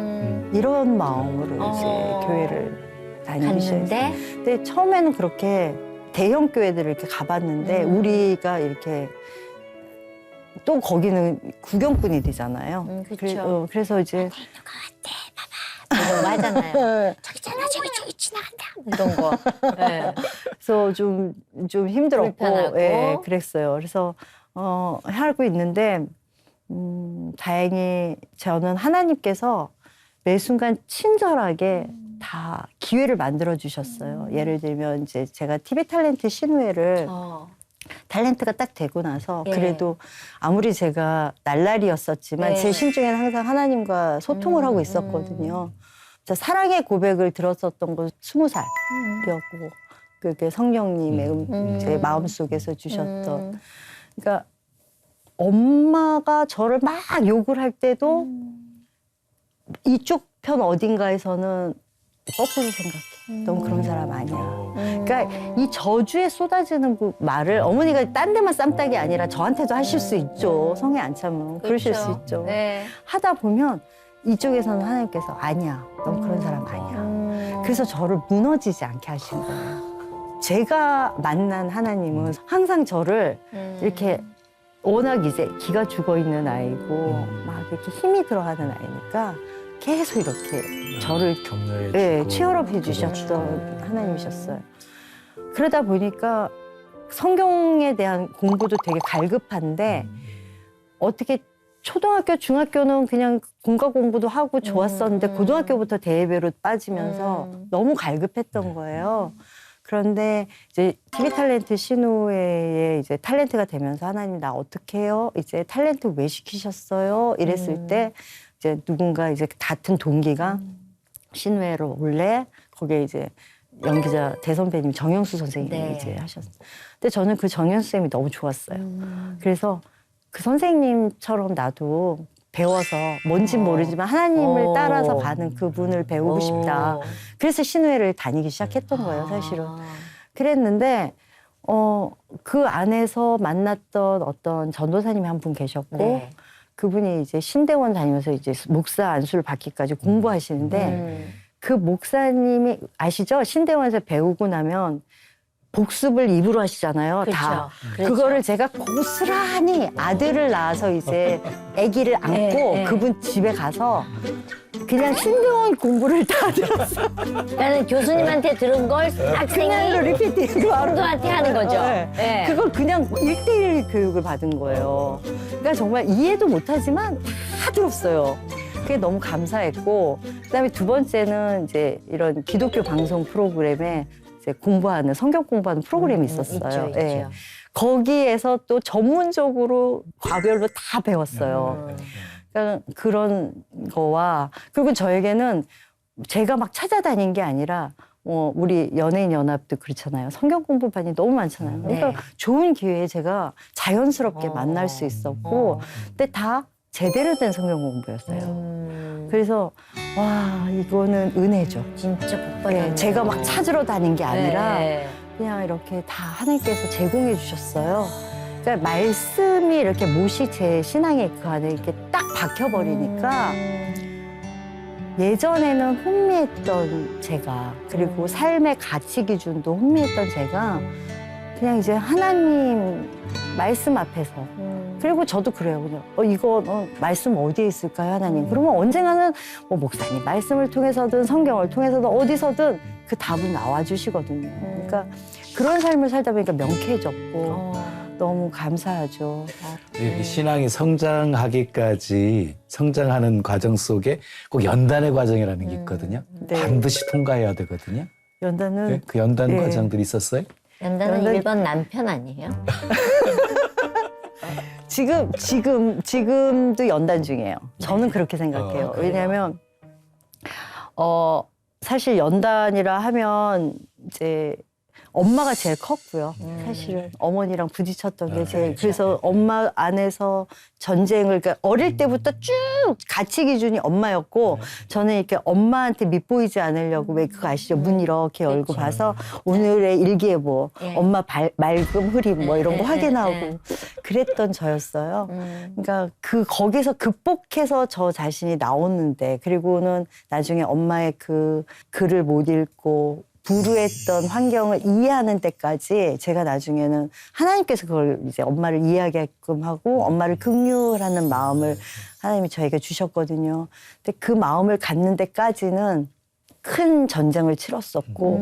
이런 마음으로 이제 교회를 다니기 시작했어요. 근데 처음에는 그렇게 대형 교회들을 이렇게 가봤는데 우리가 이렇게 또 거기는 구경꾼이 되잖아요. 그쵸. 그래서 이제 이런 거 하잖아요. 저기 지나간다. 이런 거. 네. 그래서 좀 힘들었고, 불편하고. 예, 그랬어요. 그래서 하고 있는데 다행히 저는 하나님께서 매 순간 친절하게 다 기회를 만들어 주셨어요. 예를 들면 이제 제가 TV 탤런트 신우회를 탤런트가 딱 되고 나서 예. 그래도 아무리 제가 날라리였었지만 예. 제 심중에는 항상 하나님과 소통을 하고 있었거든요. 저 사랑의 고백을 들었었던 건 20살이었고 그게 성령님의 제 마음속에서 주셨던 그러니까 엄마가 저를 막 욕을 할 때도 이쪽 편 어딘가에서는 거꾸로 생각해. 넌 그런 사람 아니야. 그러니까 이 저주에 쏟아지는 그 말을 어머니가 딴 데만 쌈딱이 아니라 저한테도 하실 수 있죠. 성에 안 차면 그러실 수 있죠. 네. 하다 보면 이쪽에서는 하나님께서 아니야. 넌 그런 사람 아니야. 그래서 저를 무너지지 않게 하신 거예요. 제가 만난 하나님은 항상 저를 이렇게 워낙 이제 기가 죽어 있는 아이고 막 이렇게 힘이 들어가는 아이니까 계속 이렇게 저를 격려해 네, 주고. 치열업 해주셨던 하나님이셨어요. 그러다 보니까 성경에 대한 공부도 되게 갈급한데 어떻게 초등학교, 중학교는 그냥 공과 공부도 하고 좋았었는데 고등학교부터 대예배로 빠지면서 너무 갈급했던 거예요. 그런데 이제 TV 탤런트 신우회에 이제 탤런트가 되면서 하나님 나 어떻게 해요? 이제 탤런트 왜 시키셨어요? 이랬을 때 이제 누군가 이제 같은 동기가 신우회로 올래 거기에 이제 연기자 대선배님 정영수 선생님이 네. 이제 하셨어요. 근데 저는 그 정영수 선생님이 너무 좋았어요. 그래서 그 선생님처럼 나도 배워서 뭔진 모르지만 하나님을 따라서 가는 그분을 배우고 싶다. 그래서 신우회를 다니기 시작했던 거예요, 사실은. 그랬는데 그 안에서 만났던 어떤 전도사님이 한 분 계셨고 네. 그분이 이제 신대원 다니면서 이제 목사 안수를 받기까지 공부하시는데 그 목사님이 아시죠? 신대원에서 배우고 나면 복습을 입으로 하시잖아요. 그렇죠. 다. 그렇죠. 그거를 제가 고스란히 아들을 낳아서 이제 아기를 안고 네. 그분 집에 가서 그냥 신대원 공부를 다 들었어요. 그러니까 교수님한테 들은 걸 학생이 그날로 리피팅 바로 공도한테 하는 거죠. 네. 네. 그걸 그냥 1대1 교육을 받은 거예요. 그러니까 정말 이해도 못하지만 다 들었어요. 그게 너무 감사했고 그다음에 두 번째는 이제 이런 기독교 방송 프로그램에 이제 공부하는 성경 공부하는 프로그램이 있었어요. 있죠, 예. 있죠. 거기에서 또 전문적으로 과별로 다 배웠어요. 그러니까 그런 거와 그리고 저에게는 제가 막 찾아다닌 게 아니라 우리 연예인 연합도 그렇잖아요. 성경 공부반이 너무 많잖아요. 그러니까 네. 좋은 기회에 제가 자연스럽게 만날 수 있었고 근데 다 제대로 된 성경 공부였어요. 그래서 와 이거는 은혜죠. 진짜 복 네, 받았네요. 제가 막 찾으러 다닌 게 아니라 네. 그냥 이렇게 다 하나님께서 제공해 주셨어요. 그러니까 말씀이 이렇게 못이 제 신앙의 그 안에 이렇게 딱 박혀버리니까 예전에는 혼미했던 제가 그리고 삶의 가치 기준도 혼미했던 제가 그냥 이제 하나님 말씀 앞에서 그리고 저도 그래요. 그냥 이거 말씀 어디에 있을까요, 하나님? 그러면 언젠가는 뭐 목사님 말씀을 통해서든 성경을 통해서든 어디서든 그 답은 나와 주시거든요. 그러니까 그런 삶을 살다 보니까 명쾌해졌고 너무 감사하죠. 이 신앙이 성장하기까지 성장하는 과정 속에 꼭 연단의 과정이라는 게 있거든요. 네. 반드시 통과해야 되거든요. 연단은 네? 그 연단 네. 과정들이 있었어요? 연단은 연단- 일본 남편 아니에요? 지금도 연단 중이에요. 저는 그렇게 생각해요. 그래요? 왜냐하면 사실 연단이라 하면 이제 엄마가 제일 컸고요. 사실은 어머니랑 부딪혔던 게 제일 그래서 엄마 안에서 전쟁을 그러니까 어릴 때부터 쭉 가치 기준이 엄마였고 저는 이렇게 엄마한테 밉보이지 않으려고 왜 그거 아시죠? 문 이렇게 열고 봐서 오늘의 일기예보 예. 엄마 맑음 흐림 뭐 이런 거 예, 확인하고 그랬던 저였어요. 그러니까 거기서 극복해서 저 자신이 나오는데 그리고는 나중에 엄마의 그 글을 못 읽고 불우했던 환경을 이해하는 때까지 제가 나중에는 하나님께서 그걸 이제 엄마를 이해하게끔 하고 엄마를 긍휼하는 마음을 하나님이 저에게 주셨거든요. 근데 그 마음을 갖는 데까지는 큰 전쟁을 치렀었고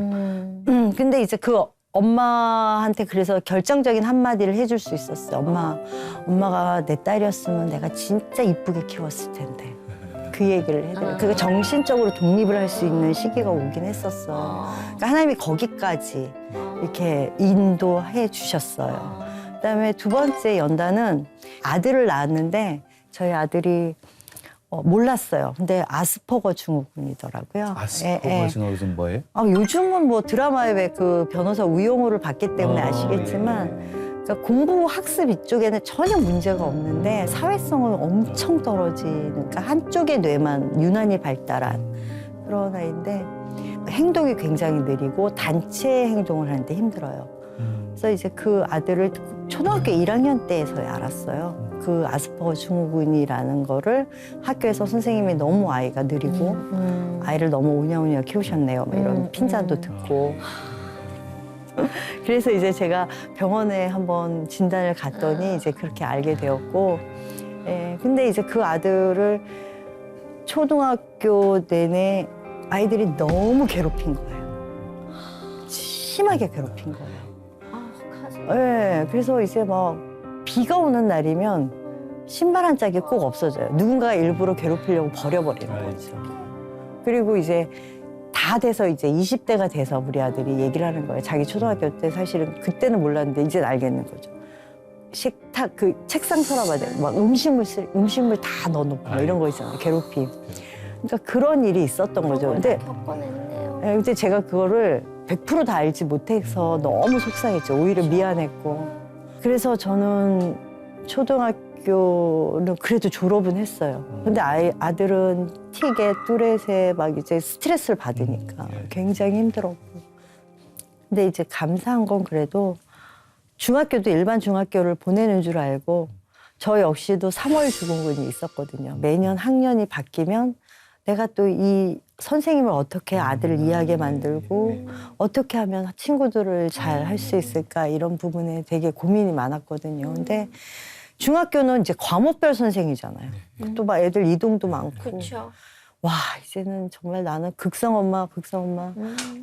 근데 이제 그 엄마한테 그래서 결정적인 한마디를 해줄 수 있었어요. 엄마가 내 딸이었으면 내가 진짜 이쁘게 키웠을 텐데. 그 얘기를 해드려요. 그게 정신적으로 독립을 할 수 있는 시기가 오긴 했었어요. 그러니까 하나님이 거기까지 이렇게 인도해 주셨어요. 그다음에 두 번째 연단은 아들을 낳았는데 저희 아들이 몰랐어요. 근데 아스퍼거 증후군이더라고요. 아스퍼거 증후군 뭐예요? 요즘은 뭐 드라마에 왜 그 변호사 우영우를 봤기 때문에 아시겠지만 그러니까 공부 학습 이쪽에는 전혀 문제가 없는데 사회성은 엄청 떨어지는, 그러니까 한쪽의 뇌만 유난히 발달한 그런 아이인데 행동이 굉장히 느리고 단체 행동을 하는데 힘들어요. 그래서 이제 그 아들을 초등학교 1학년 때에서야 알았어요. 그 아스퍼거 증후군이라는 거를 학교에서 선생님이 너무 아이가 느리고 아이를 너무 오냐오냐 키우셨네요. 뭐 이런 핀잔도 듣고. 그래서 이제 제가 병원에 한번 진단을 갔더니 이제 그렇게 알게 되었고, 예, 근데 이제 그 아들을 초등학교 내내 아이들이 너무 괴롭힌 거예요. 심하게 괴롭힌 거예요. 예, 그래서 이제 막 비가 오는 날이면 신발 한 짝이 꼭 없어져요. 누군가가 일부러 괴롭히려고 버려버리는 거죠. 그리고 이제 다 돼서 이제 20대가 돼서 우리 아들이 얘기를 하는 거예요. 자기 초등학교 때 사실은 그때는 몰랐는데 이제 알겠는 거죠. 식탁 그 책상 서랍 안에 막 음식물 다 넣어놓고 막 이런 거 있잖아요. 괴롭힘. 그러니까 그런 일이 있었던 거죠. 근데 겪어냈네요. 예, 근데 제가 그거를 100% 다 알지 못해서 너무 속상했죠. 오히려 미안했고. 그래서 저는 초등학교는 그래도 졸업은 했어요. 근데 아들은 틱에 뚜렛에 막 이제 스트레스를 받으니까 굉장히 힘들었고. 근데 이제 감사한 건 그래도 중학교도 일반 중학교를 보내는 줄 알고 저 역시도 3월 증후군이 있었거든요. 매년 학년이 바뀌면 내가 또 이 선생님을 어떻게 아들을 이해하게 만들고 어떻게 하면 친구들을 잘 할 수 있을까 이런 부분에 되게 고민이 많았거든요. 근데 중학교는 이제 과목별 선생이잖아요. 또 막 애들 이동도 많고. 그렇죠. 와, 이제는 정말 나는 극성 엄마.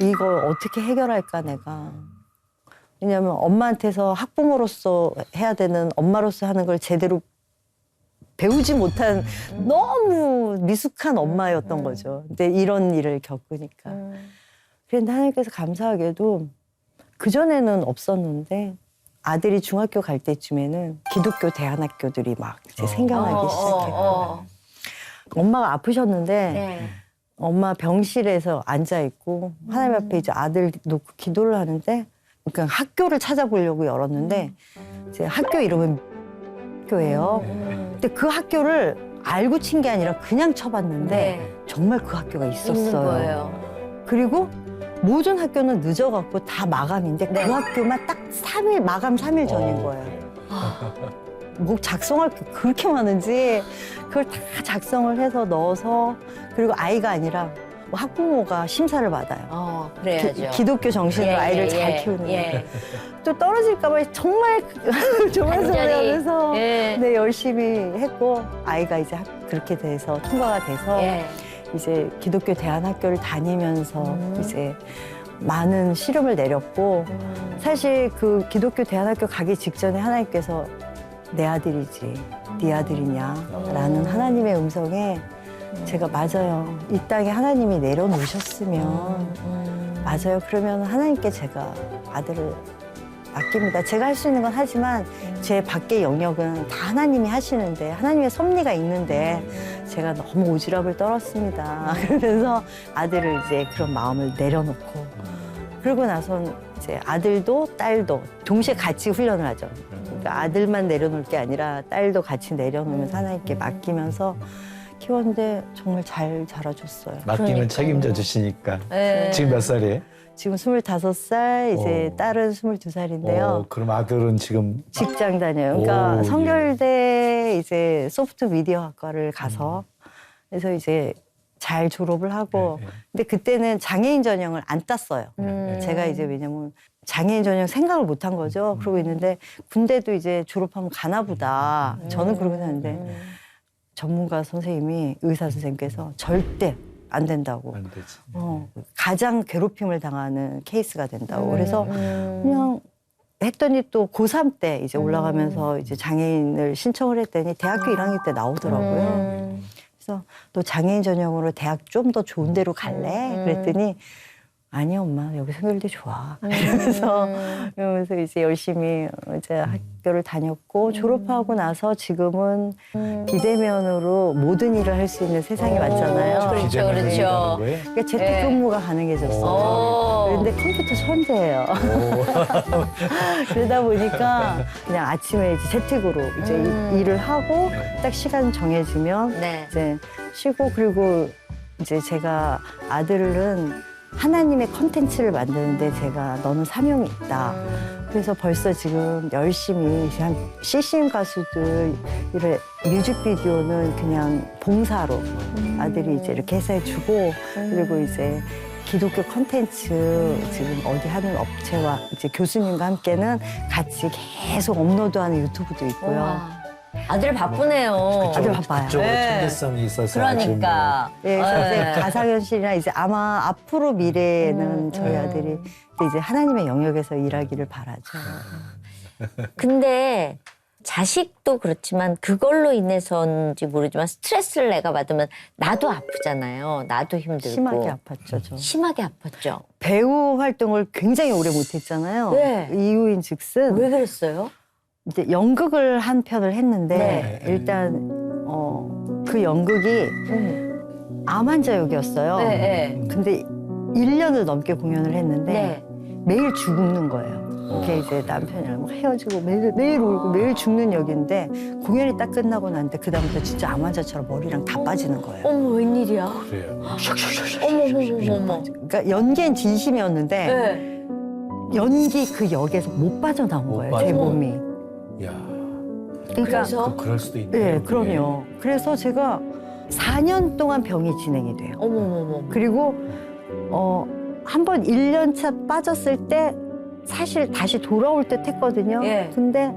이걸 어떻게 해결할까 내가. 왜냐하면 엄마한테서 학부모로서 해야 되는 엄마로서 하는 걸 제대로 배우지 못한 너무 미숙한 엄마였던 거죠. 근데 이런 일을 겪으니까. 그런데 하나님께서 감사하게도 그전에는 없었는데 아들이 중학교 갈 때쯤에는 기독교 대안학교들이 막 이제 생겨나기 시작했고. 엄마가 아프셨는데 네. 엄마 병실에서 앉아있고 하나님 앞에 이제 아들 놓고 기도를 하는데 그러니까 학교를 찾아보려고 열었는데 이제 학교 이름은 교예요. 근데 그 학교를 알고 친 게 아니라 그냥 쳐봤는데 네. 정말 그 학교가 있는 있었어요. 거예요. 그리고 모든 학교는 늦어갖고 다 마감인데 네. 그 학교만 딱 3일 마감 3일 전인 거예요. 뭐 작성할 게 그렇게 많은지 그걸 다 작성을 해서 넣어서 그리고 아이가 아니라 뭐 학부모가 심사를 받아요. 그래야죠. 기독교 정신으로 예, 아이를 예, 잘 예, 키우는 예. 거예요. 또 떨어질까 봐 정말 조마조마하면서 예. 네, 열심히 했고 아이가 이제 그렇게 돼서 통과가 돼서 예. 이제 기독교 대안학교를 다니면서 이제 많은 시름을 내렸고 사실 그 기독교 대안학교 가기 직전에 하나님께서 내 아들이지 네 아들이냐라는 하나님의 음성에 제가 맞아요. 이 땅에 하나님이 내려놓으셨으면 맞아요. 그러면 하나님께 제가 아들을 맡깁니다. 제가 할 수 있는 건 하지만 제 밖의 영역은 다 하나님이 하시는데 하나님의 섭리가 있는데 제가 너무 오지랖을 떨었습니다. 그러면서 아들을 이제 그런 마음을 내려놓고 그러고 나선 이제 아들도 딸도 동시에 같이 훈련을 하죠. 그러니까 아들만 내려놓을 게 아니라 딸도 같이 내려놓으면서 하나님께 맡기면서 키웠는데 정말 잘 자라줬어요. 맡기면 책임져 주시니까. 예. 지금 몇 살이에요? 지금 25살, 이제 딸은 22살인데요. 그럼 아들은 지금 직장 다녀요. 그러니까 오, 성결대 이제 소프트 미디어 학과를 가서 그래서 이제 잘 졸업을 하고 근데 그때는 장애인 전형을 안 땄어요. 제가 이제 왜냐면 장애인 전형 생각을 못 한 거죠. 그러고 있는데 군대도 이제 졸업하면 가나 보다. 저는 그러고 사는데 전문가 선생님이 의사 선생님께서 절대 안 된다고. 안 되지. 가장 괴롭힘을 당하는 케이스가 된다고. 그래서 그냥 했더니 또 고3 때 이제 올라가면서 이제 장애인을 신청을 했더니 대학교 1학년 때 나오더라고요. 그래서 너 장애인 전형으로 대학 좀 더 좋은 데로 갈래? 그랬더니 아니 엄마 여기 생활대 좋아. 그래서 이제 열심히 이제 학교를 다녔고 졸업하고 나서 지금은 비대면으로 모든 일을 할 수 있는 세상이 왔잖아요. 그렇죠, 비대면으로 그렇죠. 일하는 거예요? 그러니까 재택근무가 가능해졌어요. 오. 그런데 컴퓨터 천재예요. 그러다 보니까 그냥 아침에 이제 재택으로 이제 일을 하고 딱 시간 정해지면 네. 이제 쉬고 그리고 이제 제가 아들은 하나님의 컨텐츠를 만드는데 제가 너는 사명이 있다. 그래서 벌써 지금 열심히 그냥 CCM 가수들 이런 뮤직비디오는 그냥 봉사로 아들이 이제 이렇게 해서 해주고 그리고 이제 기독교 컨텐츠 지금 어디 하는 업체와 이제 교수님과 함께는 같이 계속 업로드하는 유튜브도 있고요. 우와. 아들 바쁘네요. 아들 바빠요. 그쪽으로 네. 청계성이 있어서 그러니까. 예, 그래서 네. 이제 가상현실이나 이제 아마 앞으로 미래에는 저희 아들이 이제 하나님의 영역에서 일하기를 바라죠. 근데 자식도 그렇지만 그걸로 인해서인지 모르지만 스트레스를 내가 받으면 나도 아프잖아요. 나도 힘들고. 심하게 아팠죠, 저. 심하게 아팠죠. 배우 활동을 굉장히 오래 못했잖아요. 네. 이유인 즉슨 왜 그랬어요? 이제 연극을 한 편을 했는데 네. 일단 그 연극이 암 환자 역이었어요. 네. 근데 1년을 넘게 공연을 했는데 네. 매일 죽는 거예요. 그게 이제 남편이랑 막 헤어지고 매일 울고 매일 죽는 역인데 공연이 딱 끝나고 난데 그다음부터 진짜 암 환자처럼 머리랑 다 빠지는 거예요. 어머 웬일이야? 그래요. 어머. 그러니까 연기엔 진심이었는데 네. 연기 그 역에서 못 빠져나온 못 거예요, 제 빠져. 몸이. 야, 그러니까 그래서? 그럴 수도 있네요. 네, 그럼요. 그래서 제가 4년 동안 병이 진행이 돼요. 어머. 그리고 한 번 1년 차 빠졌을 때 사실 다시 돌아올 듯 했거든요. 예. 근데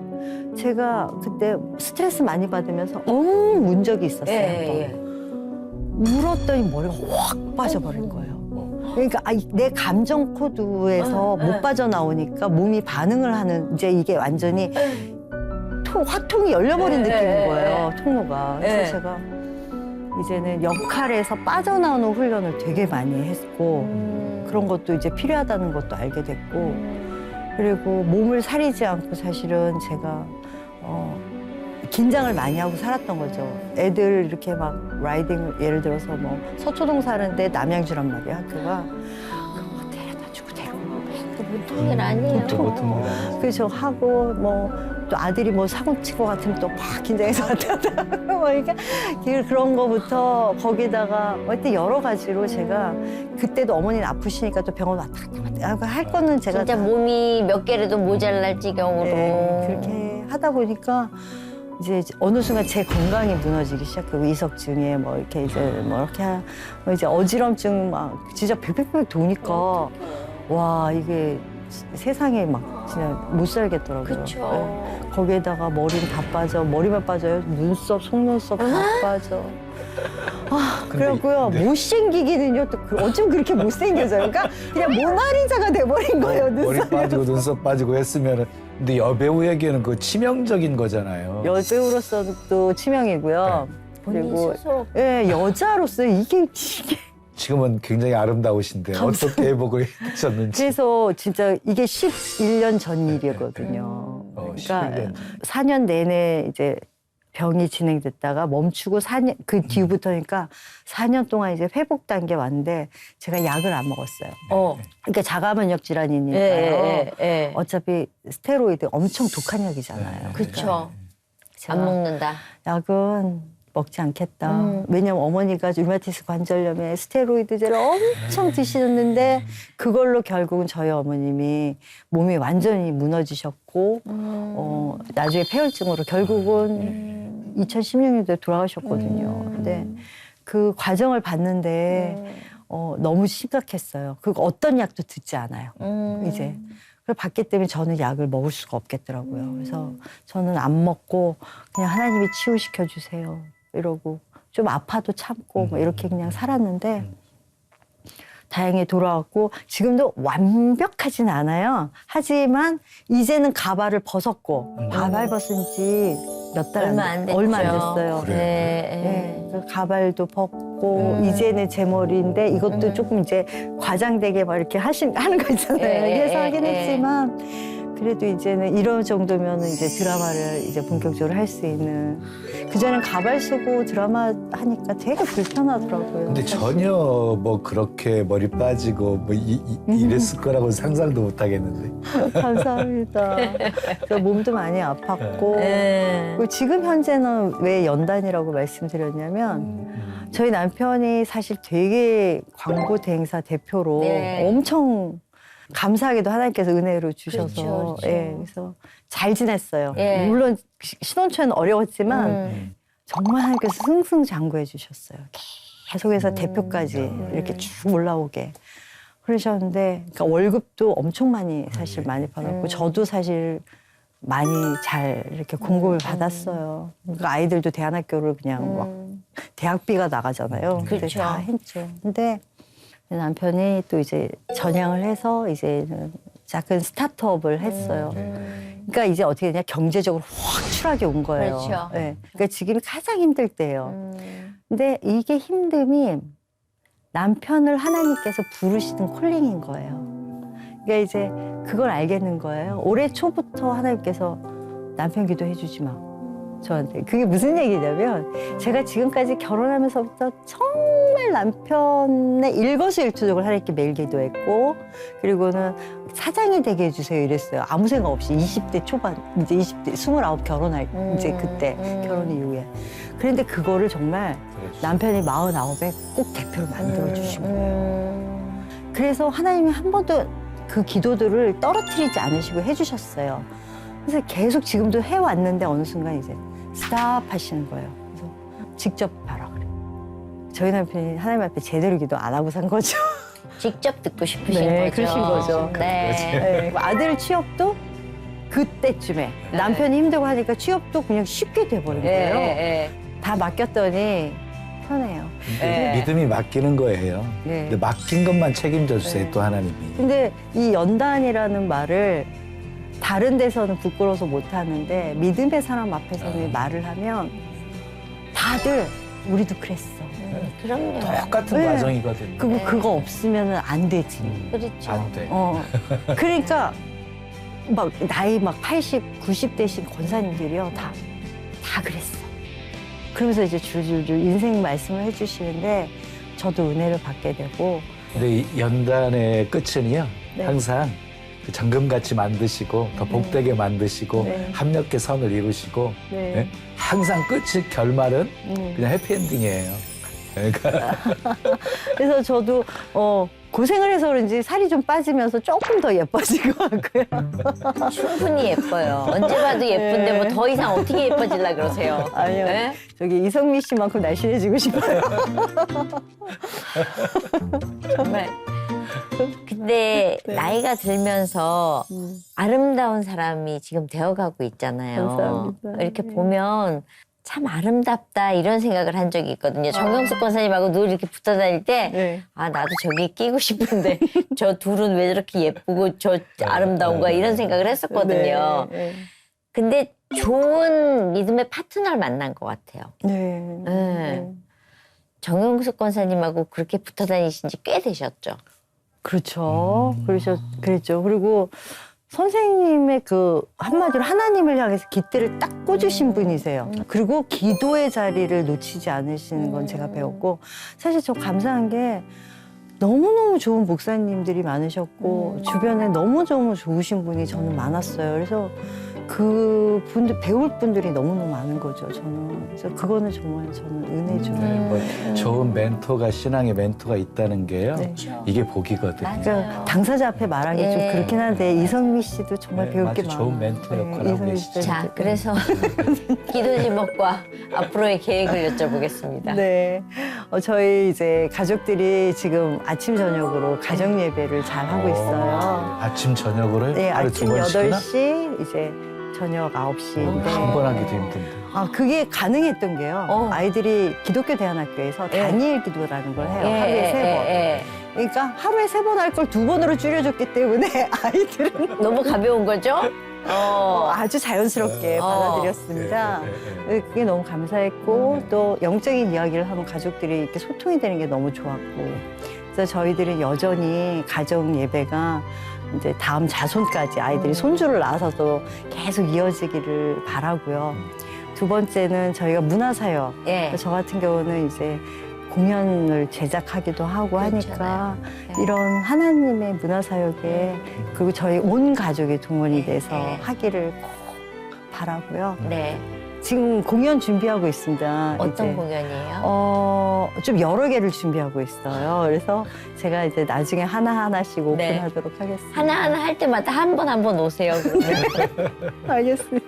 제가 그때 스트레스 많이 받으면서 엉 운 적이 있었어요. 예. 울었더니 머리가 확 빠져버린 거예요. 그러니까 내 감정 코드에서 못 빠져나오니까 몸이 반응을 하는 이제 이게 완전히 화통이 열려버린 느낌인 거예요. 통로가. 그래서 제가 이제는 역할에서 빠져나오는 훈련을 되게 많이 했고 그런 것도 이제 필요하다는 것도 알게 됐고 그리고 몸을 사리지 않고 사실은 제가 긴장을 많이 하고 살았던 거죠. 애들 이렇게 막 라이딩 예를 들어서 뭐 서초동 사는데 남양주란 말이야 학교가 그거 데려다 주고 데려오고 보통 일 아니에요. 또 보통 일 아니죠. 그래서 하고 뭐 또 아들이 뭐 사고 칠 것 같으면 또 막 긴장해서 왔다 뭐 이렇게 그런 거부터 거기다가 하여튼 여러 가지로 제가 그때도 어머니는 아프시니까 또 병원 왔다 갔다 할 거는 제가 진짜 다 몸이 몇 개라도 모자랄 지경으로. 그렇게 하다 보니까 이제 어느 순간 제 건강이 무너지기 시작하고 이석증에 뭐 이렇게 이제 뭐 이렇게 이제 어지럼증 막 진짜 백백백 도니까 와 이게 세상에 막 진짜 못 살겠더라고요. 그쵸. 네. 거기에다가 머리는 다 빠져 머리만 빠져요 눈썹 속눈썹 다 빠져. 그래갖고요 못생기기는요 또 어쩜 그렇게 못생겨져요. 그러니까 그냥 모나리자가 돼버린 거예요. 머리 눈썹. 빠지고 눈썹 빠지고 했으면은 근데 여배우에게는 그 치명적인 거잖아요. 여배우로서도 또 치명이고요. 본인 그리고 스스로. 예, 여자로서 이게 지금은 굉장히 아름다우신데 어떻게 회복을 하셨는지. 그래서 진짜 이게 11년 전 일이거든요. 그러니까 11년. 4년 내내 이제 병이 진행됐다가 멈추고 4년 그 뒤부터니까 4년 동안 이제 회복 단계 왔는데 제가 약을 안 먹었어요. 그러니까 자가면역 질환이니까요. 예. 어차피 스테로이드 엄청 독한 약이잖아요. 그렇죠. 제가 안 먹는다. 약은 먹지 않겠다. 왜냐면 어머니가 류마티스 관절염에 스테로이드제를 엄청 드시는데 그걸로 결국은 저희 어머님이 몸이 완전히 무너지셨고 나중에 폐혈증으로 결국은 2016년도에 돌아가셨거든요. 근데 그 과정을 봤는데 너무 심각했어요. 그 어떤 약도 듣지 않아요. 이제. 그걸 봤기 때문에 저는 약을 먹을 수가 없겠더라고요. 그래서 저는 안 먹고 그냥 하나님이 치유시켜 주세요. 이러고 좀 아파도 참고 뭐 이렇게 그냥 살았는데 다행히 돌아왔고 지금도 완벽하진 않아요. 하지만 이제는 가발을 벗었고 가발 벗은 지 몇 달 얼마 안 됐죠. 얼마 안 됐어요. 그래요? 네. 네. 그래서 가발도 벗고 이제는 제 머리인데 이것도 조금 이제 과장되게 막 이렇게 하는 거 있잖아요. 해서 하긴 했지만 그래도 이제는 이런 정도면 이제 드라마를 이제 본격적으로 할 수 있는. 그전엔 가발 쓰고 드라마 하니까 되게 불편하더라고요. 근데 전혀 뭐 그렇게 머리 빠지고 뭐 이랬을 거라고 상상도 못 하겠는데. 감사합니다. 그래서 몸도 많이 아팠고 그리고 지금 현재는 왜 연단이라고 말씀드렸냐면 저희 남편이 사실 되게 광고 대행사 대표로 네. 엄청 감사하게도 하나님께서 은혜로 주셔서 그렇죠, 그렇죠. 예, 그래서 잘 지냈어요. 예. 물론 신혼초에는 어려웠지만 정말 하나님께서 승승장구해 주셨어요. 계속해서 대표까지 이렇게 쭉 올라오게 그러셨는데 그러니까 월급도 엄청 많이 사실 많이 받았고 저도 사실 많이 잘 이렇게 공급을 받았어요. 그러니까 아이들도 대안학교를 그냥 막 대학비가 나가잖아요. 근데 그렇죠. 다 했죠. 근데 남편이 또 이제 전향을 해서 이제는 작은 스타트업을 했어요. 그러니까 이제 어떻게 되냐 경제적으로 확실하게 온 거예요. 그렇죠. 네. 그러니까 지금이 가장 힘들 때예요. 근데 이게 힘듦이 남편을 하나님께서 부르시는 콜링인 거예요. 그러니까 이제 그걸 알겠는 거예요. 올해 초부터 하나님께서 남편 기도해 주지 마. 저한테. 그게 무슨 얘기냐면 제가 지금까지 결혼하면서부터 정말 남편의 일거수일투족을 하나님께 매일 기도했고 그리고는 사장이 되게 해주세요 이랬어요. 아무 생각 없이 20대 초반 이제 20대 29 결혼할 이제 그때 결혼 이후에. 그런데 그거를 정말 남편이 49에 꼭 대표로 만들어 주신 거예요. 그래서 하나님이 한 번도 그 기도들을 떨어뜨리지 않으시고 해주셨어요. 그래서 계속 지금도 해왔는데 어느 순간 이제 스탑 하시는 거예요. 그래서 직접 하라 그래. 저희 남편이 하나님 앞에 제대로 기도 안 하고 산 거죠. 직접 듣고 싶으신 네, 거죠. 그러신 거죠. 네. 네, 아들 취업도 그때쯤에 남편이 힘들고 하니까 취업도 그냥 쉽게 돼버린 거예요. 다 맡겼더니 편해요. 근데 믿음이 맡기는 거예요. 네. 근데 맡긴 것만 책임져 주세요, 네. 또 하나님이. 근데 이 연단이라는 말을 다른 데서는 부끄러워서 못 하는데 믿음의 사람 앞에서는 말을 하면 다들 우리도 그랬어. 그럼요. 똑같은 네. 과정이거든요. 그리고 그거 없으면 안 되지. 그렇죠. 안 돼. 그러니까 막 나이 막 80, 90대신 권사님들이요 다 그랬어. 그러면서 이제 줄줄줄 인생 말씀을 해주시는데 저도 은혜를 받게 되고. 근데 이 연단의 끝은요, 네. 항상 그 정금같이 만드시고 더 복되게 만드시고 네. 합력의 선을 이루시고 네. 네? 항상 끝이 결말은 그냥 해피엔딩이에요. 그러니까 그래서 저도 고생을 해서 그런지 살이 좀 빠지면서 조금 더 예뻐진 것 같고요. 충분히 예뻐요. 언제 봐도 예쁜데 뭐 더 이상 어떻게 예뻐질라 그러세요? 아니요. 네? 저기 이성미 씨만큼 날씬해지고 싶어요. 정말. 근데 네. 나이가 들면서 아름다운 사람이 지금 되어가고 있잖아요. 감사합니다. 이렇게 네. 보면 참 아름답다 이런 생각을 한 적이 있거든요. 정경숙 권사님하고 늘 이렇게 붙어 다닐 때 네. 아 나도 저기 끼고 싶은데 저 둘은 왜 저렇게 예쁘고 저 아름다운가 이런 생각을 했었거든요. 네. 근데 좋은 믿음의 파트너를 만난 것 같아요. 네. 네. 정영숙 권사님하고 그렇게 붙어 다니신 지 꽤 되셨죠? 그렇죠. 그랬죠. 그리고 선생님의 그 한마디로 하나님을 향해서 깃대를 딱 꽂으신 분이세요. 그리고 기도의 자리를 놓치지 않으시는 건 제가 배웠고 사실 저 감사한 게 너무너무 좋은 목사님들이 많으셨고 주변에 너무너무 좋으신 분이 저는 많았어요. 그래서 그 분들 배울 분들이 너무너무 많은 거죠. 저는 그래서 그거는 정말 저는 은혜죠. 뭐 좋은 멘토가 신앙의 멘토가 있다는 게요. 네. 이게 복이거든요. 맞아요. 그러니까 당사자 앞에 말하기 좀 예. 그렇긴 한데 이성미 씨도 정말 네, 배울 게 아주 많아요. 좋은 멘토 역할을 하고 이성미 계시죠. 씨도 자, 진짜. 그래서 기도 제목과 앞으로의 계획을 여쭤보겠습니다. 네, 저희 이제 가족들이 지금 아침 저녁으로 가정 예배를 잘 하고 있어요. 아침 저녁으로 네, 하루 아침 두 번씩이나 8시 이제 저녁 9시인데 한 번 하기도 힘든데. 아, 그게 가능했던 게요. 아이들이 기독교 대안학교에서 다니엘 기도라는 걸 해요. 하루에 3번. 그러니까 하루에 3번 할 걸 2번으로 줄여줬기 때문에 아이들은 너무 가벼운 거죠? 아주 자연스럽게 받아들였습니다. 그게 너무 감사했고 또 영적인 이야기를 하면 가족들이 이렇게 소통이 되는 게 너무 좋았고 그래서 저희들은 여전히 가정 예배가 이제 다음 자손까지 아이들이 손주를 낳아서도 계속 이어지기를 바라고요. 두 번째는 저희가 문화사역. 예. 저 같은 경우는 이제 공연을 제작하기도 하고 하니까 네. 이런 하나님의 문화사역에 그리고 저희 온 가족이 동원이 돼서 네. 하기를 꼭 바라고요. 네. 지금 공연 준비하고 있습니다. 어떤 이제. 공연이에요? 좀 여러 개를 준비하고 있어요. 그래서 제가 이제 나중에 하나하나씩 네. 오픈하도록 하겠습니다. 하나하나 할 때마다 한 번 오세요. 그러면. 알겠습니다.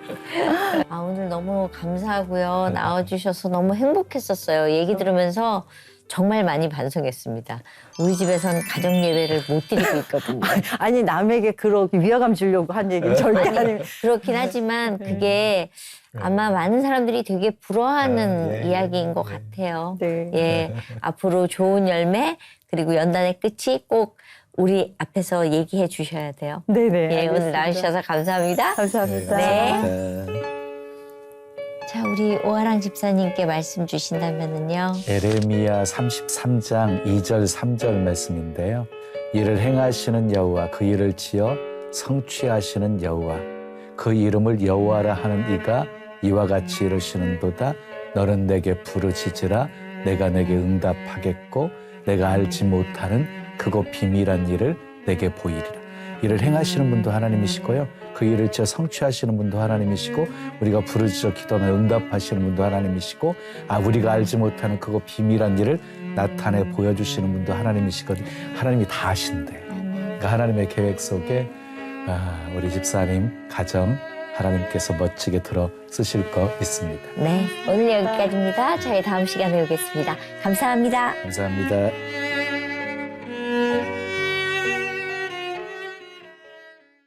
아, 오늘 너무 감사하고요. 나와주셔서 너무 행복했었어요. 얘기 들으면서 정말 많이 반성했습니다. 우리 집에선 가정 예배를 못 드리고 있거든요. 아니 남에게 그렇게 위화감 주려고 한 얘기는 절대 아니에요. 그렇긴 하지만 그게 아마 많은 사람들이 되게 부러워하는 예. 이야기인 것 같아요. 네. 예, 앞으로 좋은 열매 그리고 연단의 끝이 꼭 우리 앞에서 얘기해 주셔야 돼요. 네네. 예, 알겠습니다. 오늘 나와주셔서 감사합니다. 감사합니다. 네. 자, 우리 오아랑 집사님께 말씀 주신다면은요. 에레미야 33장 2절 3절 말씀인데요. 이를 행하시는 여호와 그 일을 지어 성취하시는 여호와 그 이름을 여호와라 하는 이가 이와 같이 이르시는도다. 너는 내게 부르짖으라 내가 내게 응답하겠고 내가 알지 못하는 크고 비밀한 일을 내게 보이리라. 이를 행하시는 분도 하나님이시고요. 그 일을 지어 성취하시는 분도 하나님이시고 우리가 부르짖어 기도하면 응답하시는 분도 하나님이시고 우리가 알지 못하는 크고 비밀한 일을 나타내 보여주시는 분도 하나님이시거든요. 하나님이 다 하신대. 그러니까 하나님의 계획 속에 우리 집사님 가정 하나님께서 멋지게 들어 쓰실 거 믿습니다. 네, 오늘 여기까지입니다. 저희 다음 시간에 오겠습니다. 감사합니다. 감사합니다.